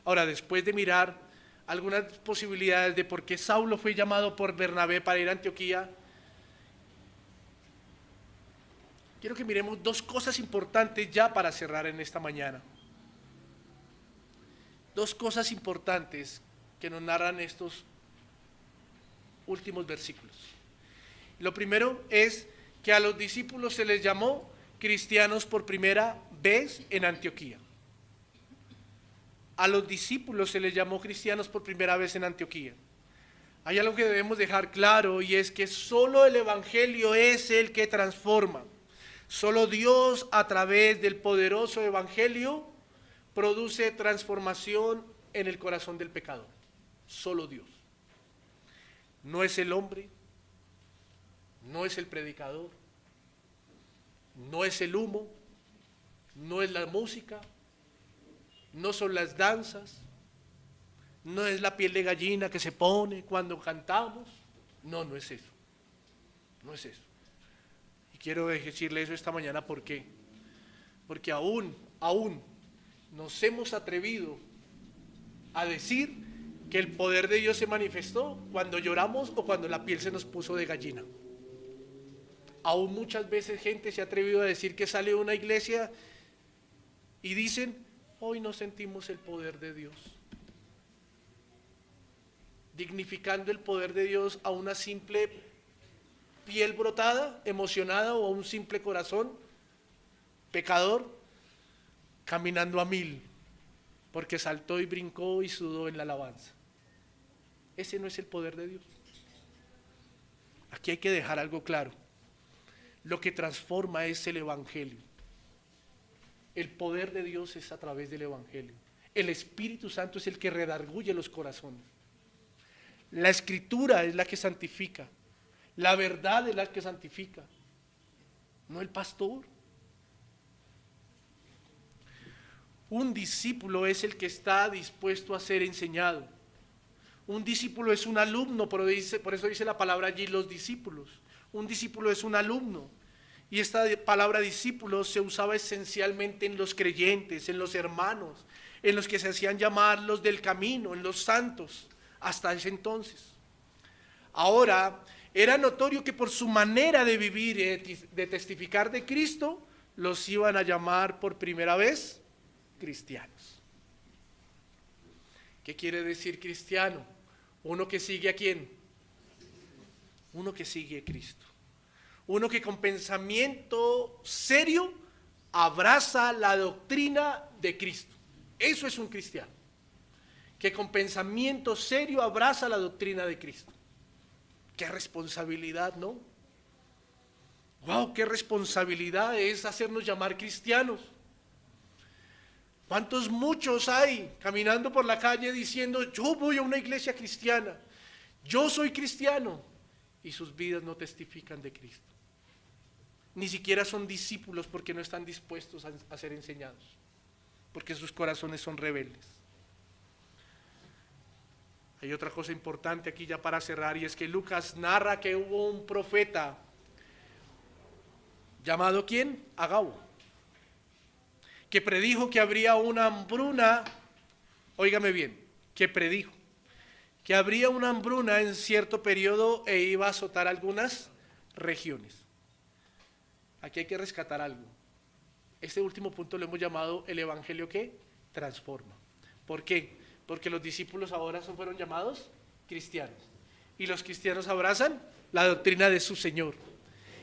Ahora, después de mirar algunas posibilidades de por qué Saulo fue llamado por Bernabé para ir a Antioquía, quiero que miremos dos cosas importantes ya para cerrar en esta mañana. Dos cosas importantes que nos narran estos últimos versículos. Lo primero es que a los discípulos se les llamó cristianos por primera vez en Antioquía. A los discípulos se les llamó cristianos por primera vez en Antioquía. Hay algo que debemos dejar claro y es que solo el Evangelio es el que transforma. Solo Dios a través del poderoso Evangelio produce transformación en el corazón del pecador. Solo Dios. No es el hombre, no es el predicador, no es el humo, no es la música, no son las danzas, no es la piel de gallina que se pone cuando cantamos. No, no es eso. No es eso. Y quiero decirle eso esta mañana, ¿por qué? Porque aún nos hemos atrevido a decir que el poder de Dios se manifestó cuando lloramos o cuando la piel se nos puso de gallina. Aún muchas veces gente se ha atrevido a decir que sale de una iglesia y dicen, hoy no sentimos el poder de Dios. Dignificando el poder de Dios a una simple piel brotada, emocionada, o a un simple corazón pecador, caminando a 1000, porque saltó y brincó y sudó en la alabanza. Ese no es el poder de Dios. Aquí hay que dejar algo claro. Lo que transforma es el Evangelio. El poder de Dios es a través del Evangelio. El Espíritu Santo es el que redarguye los corazones. La Escritura es la que santifica. La verdad es la que santifica. No el pastor. Un discípulo es el que está dispuesto a ser enseñado. Un discípulo es un alumno, por eso dice la palabra allí, los discípulos. Un discípulo es un alumno. Y esta palabra discípulo se usaba esencialmente en los creyentes, en los hermanos, en los que se hacían llamar los del camino, en los santos, hasta ese entonces. Ahora, era notorio que por su manera de vivir, de testificar de Cristo, los iban a llamar por primera vez cristianos. ¿Qué quiere decir cristiano? Uno que sigue ¿a quién? Uno que sigue a Cristo. Uno que con pensamiento serio abraza la doctrina de Cristo. Eso es un cristiano. Que con pensamiento serio abraza la doctrina de Cristo. Qué responsabilidad, ¿no? ¡Wow! Qué responsabilidad es hacernos llamar cristianos. ¿Cuántos muchos hay caminando por la calle diciendo, yo voy a una iglesia cristiana, yo soy cristiano, y sus vidas no testifican de Cristo? Ni siquiera son discípulos porque no están dispuestos a ser enseñados, porque sus corazones son rebeldes. Hay otra cosa importante aquí ya para cerrar, y es que Lucas narra que hubo un profeta llamado ¿quién? Agabo, que predijo que habría una hambruna, óigame bien, que predijo que habría una hambruna en cierto periodo e iba a azotar algunas regiones. Aquí hay que rescatar algo. Este último punto lo hemos llamado el evangelio que transforma. ¿Por qué? Porque los discípulos ahora fueron llamados cristianos. Y los cristianos abrazan la doctrina de su Señor.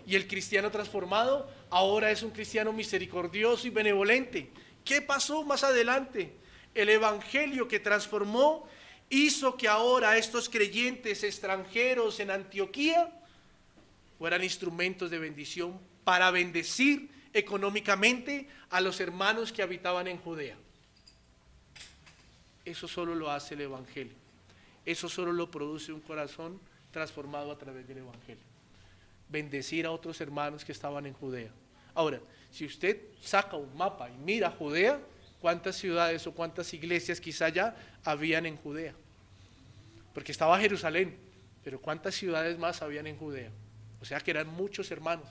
Y el cristiano transformado ahora es un cristiano misericordioso y benevolente. ¿Qué pasó más adelante? El evangelio que transformó hizo que ahora estos creyentes extranjeros en Antioquía fueran instrumentos de bendición para bendecir económicamente a los hermanos que habitaban en Judea. Eso solo lo hace el Evangelio. Eso solo lo produce un corazón transformado a través del Evangelio. Bendecir a otros hermanos que estaban en Judea. Ahora, si usted saca un mapa y mira Judea, ¿cuántas ciudades o cuántas iglesias quizá ya habían en Judea? Porque estaba Jerusalén, pero ¿cuántas ciudades más habían en Judea? O sea que eran muchos hermanos.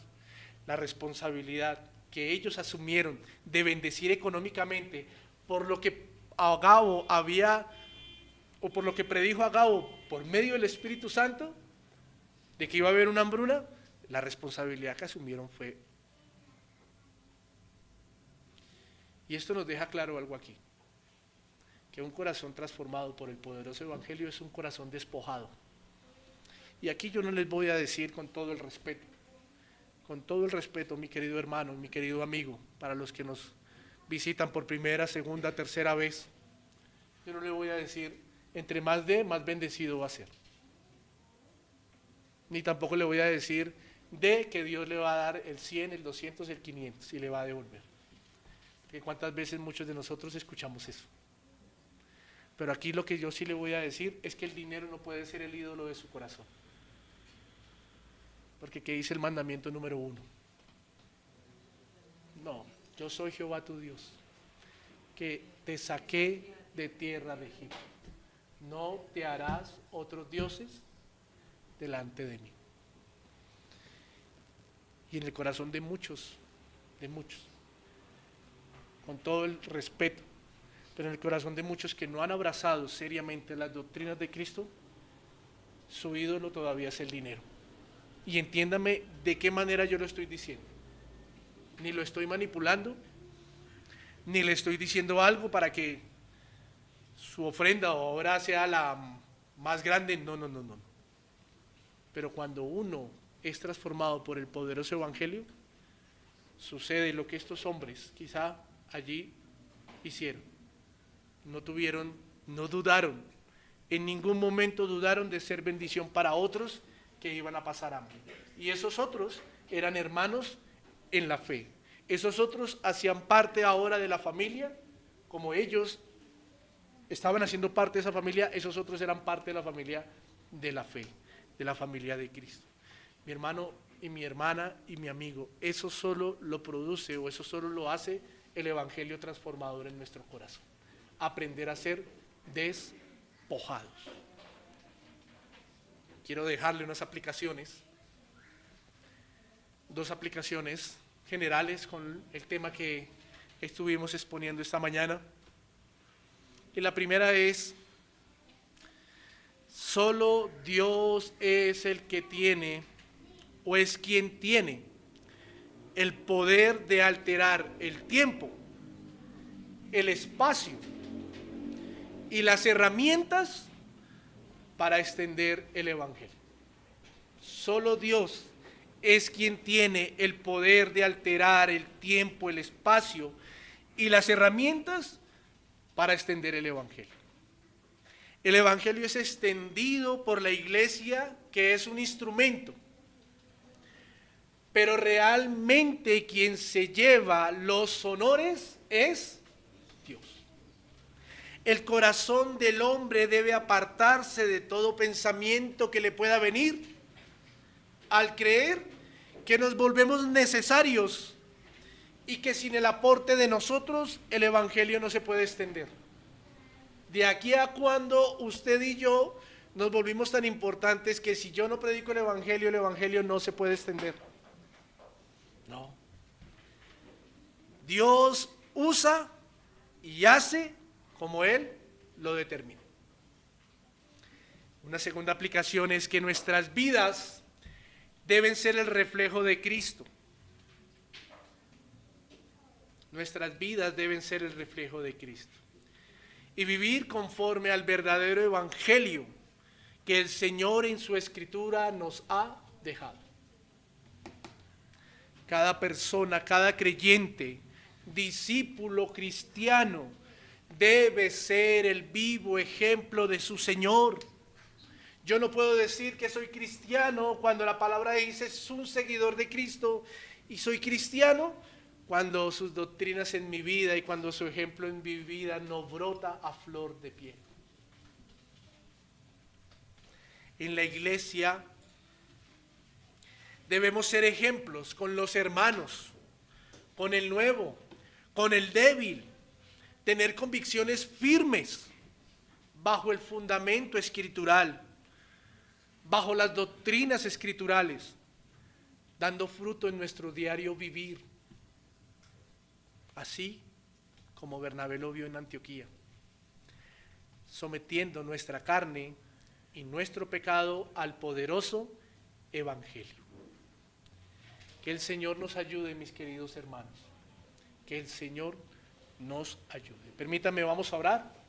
La responsabilidad que ellos asumieron de bendecir económicamente por lo que Agabo había, o por lo que predijo Agabo por medio del Espíritu Santo, de que iba a haber una hambruna, la responsabilidad que asumieron fue. Y esto nos deja claro algo aquí, que un corazón transformado por el poderoso Evangelio es un corazón despojado. Y aquí yo no les voy a decir con todo el respeto, mi querido hermano, mi querido amigo, para los que nos visitan por primera, segunda, tercera vez, yo no le voy a decir, entre más dé, más bendecido va a ser. Ni tampoco le voy a decir, de que Dios le va a dar el 100, el 200, el 500 y le va a devolver. Porque cuántas veces muchos de nosotros escuchamos eso. Pero aquí lo que yo sí le voy a decir es que el dinero no puede ser el ídolo de su corazón. Porque ¿qué dice el mandamiento número 1? No, yo soy Jehová tu Dios, que te saqué de tierra de Egipto. No te harás otros dioses delante de mí. Y en el corazón de muchos, con todo el respeto, pero en el corazón de muchos que no han abrazado seriamente las doctrinas de Cristo, su ídolo todavía es el dinero. Y entiéndame de qué manera yo lo estoy diciendo. Ni lo estoy manipulando, ni le estoy diciendo algo para que su ofrenda o obra sea la más grande, no. Pero cuando uno es transformado por el poderoso Evangelio, sucede lo que estos hombres quizá allí hicieron. No dudaron, en ningún momento dudaron de ser bendición para otros que iban a pasar hambre. Y esos otros eran hermanos en la fe. Esos otros hacían parte ahora de la familia, como ellos estaban haciendo parte de esa familia, esos otros eran parte de la familia de la fe, de la familia de Cristo. Mi hermano y mi hermana y mi amigo, eso solo lo produce o eso solo lo hace el Evangelio transformador en nuestro corazón. Aprender a ser despojados. Quiero dejarle unas aplicaciones, 2 aplicaciones generales con el tema que estuvimos exponiendo esta mañana. Y la primera es, solo Dios es el que tiene, o es quien tiene, el poder de alterar el tiempo, el espacio y las herramientas para extender el Evangelio. Solo Dios es quien tiene el poder de alterar el tiempo, el espacio y las herramientas para extender el Evangelio. El Evangelio es extendido por la iglesia, que es un instrumento, pero realmente quien se lleva los honores es Dios. El corazón del hombre debe apartarse de todo pensamiento que le pueda venir al creer que nos volvemos necesarios y que sin el aporte de nosotros el Evangelio no se puede extender. De aquí a cuando usted y yo nos volvimos tan importantes que si yo no predico el Evangelio no se puede extender. No. Dios usa y hace como Él lo determina. Una segunda aplicación es que nuestras vidas deben ser el reflejo de Cristo. Nuestras vidas deben ser el reflejo de Cristo. Y vivir conforme al verdadero Evangelio que el Señor en su Escritura nos ha dejado. Cada persona, cada creyente, discípulo cristiano, debe ser el vivo ejemplo de su Señor. Yo no puedo decir que soy cristiano cuando la palabra dice es un seguidor de Cristo Y soy cristiano cuando sus doctrinas en mi vida y cuando su ejemplo en mi vida no brota a flor de piel. En la iglesia debemos ser ejemplos con los hermanos, con el nuevo, con el débil, tener convicciones firmes bajo el fundamento escritural, bajo las doctrinas escriturales, dando fruto en nuestro diario vivir, así como Bernabé lo vio en Antioquía, sometiendo nuestra carne y nuestro pecado al poderoso evangelio. Que el Señor nos ayude, mis queridos hermanos, que el Señor nos ayude. Permítanme, vamos a orar.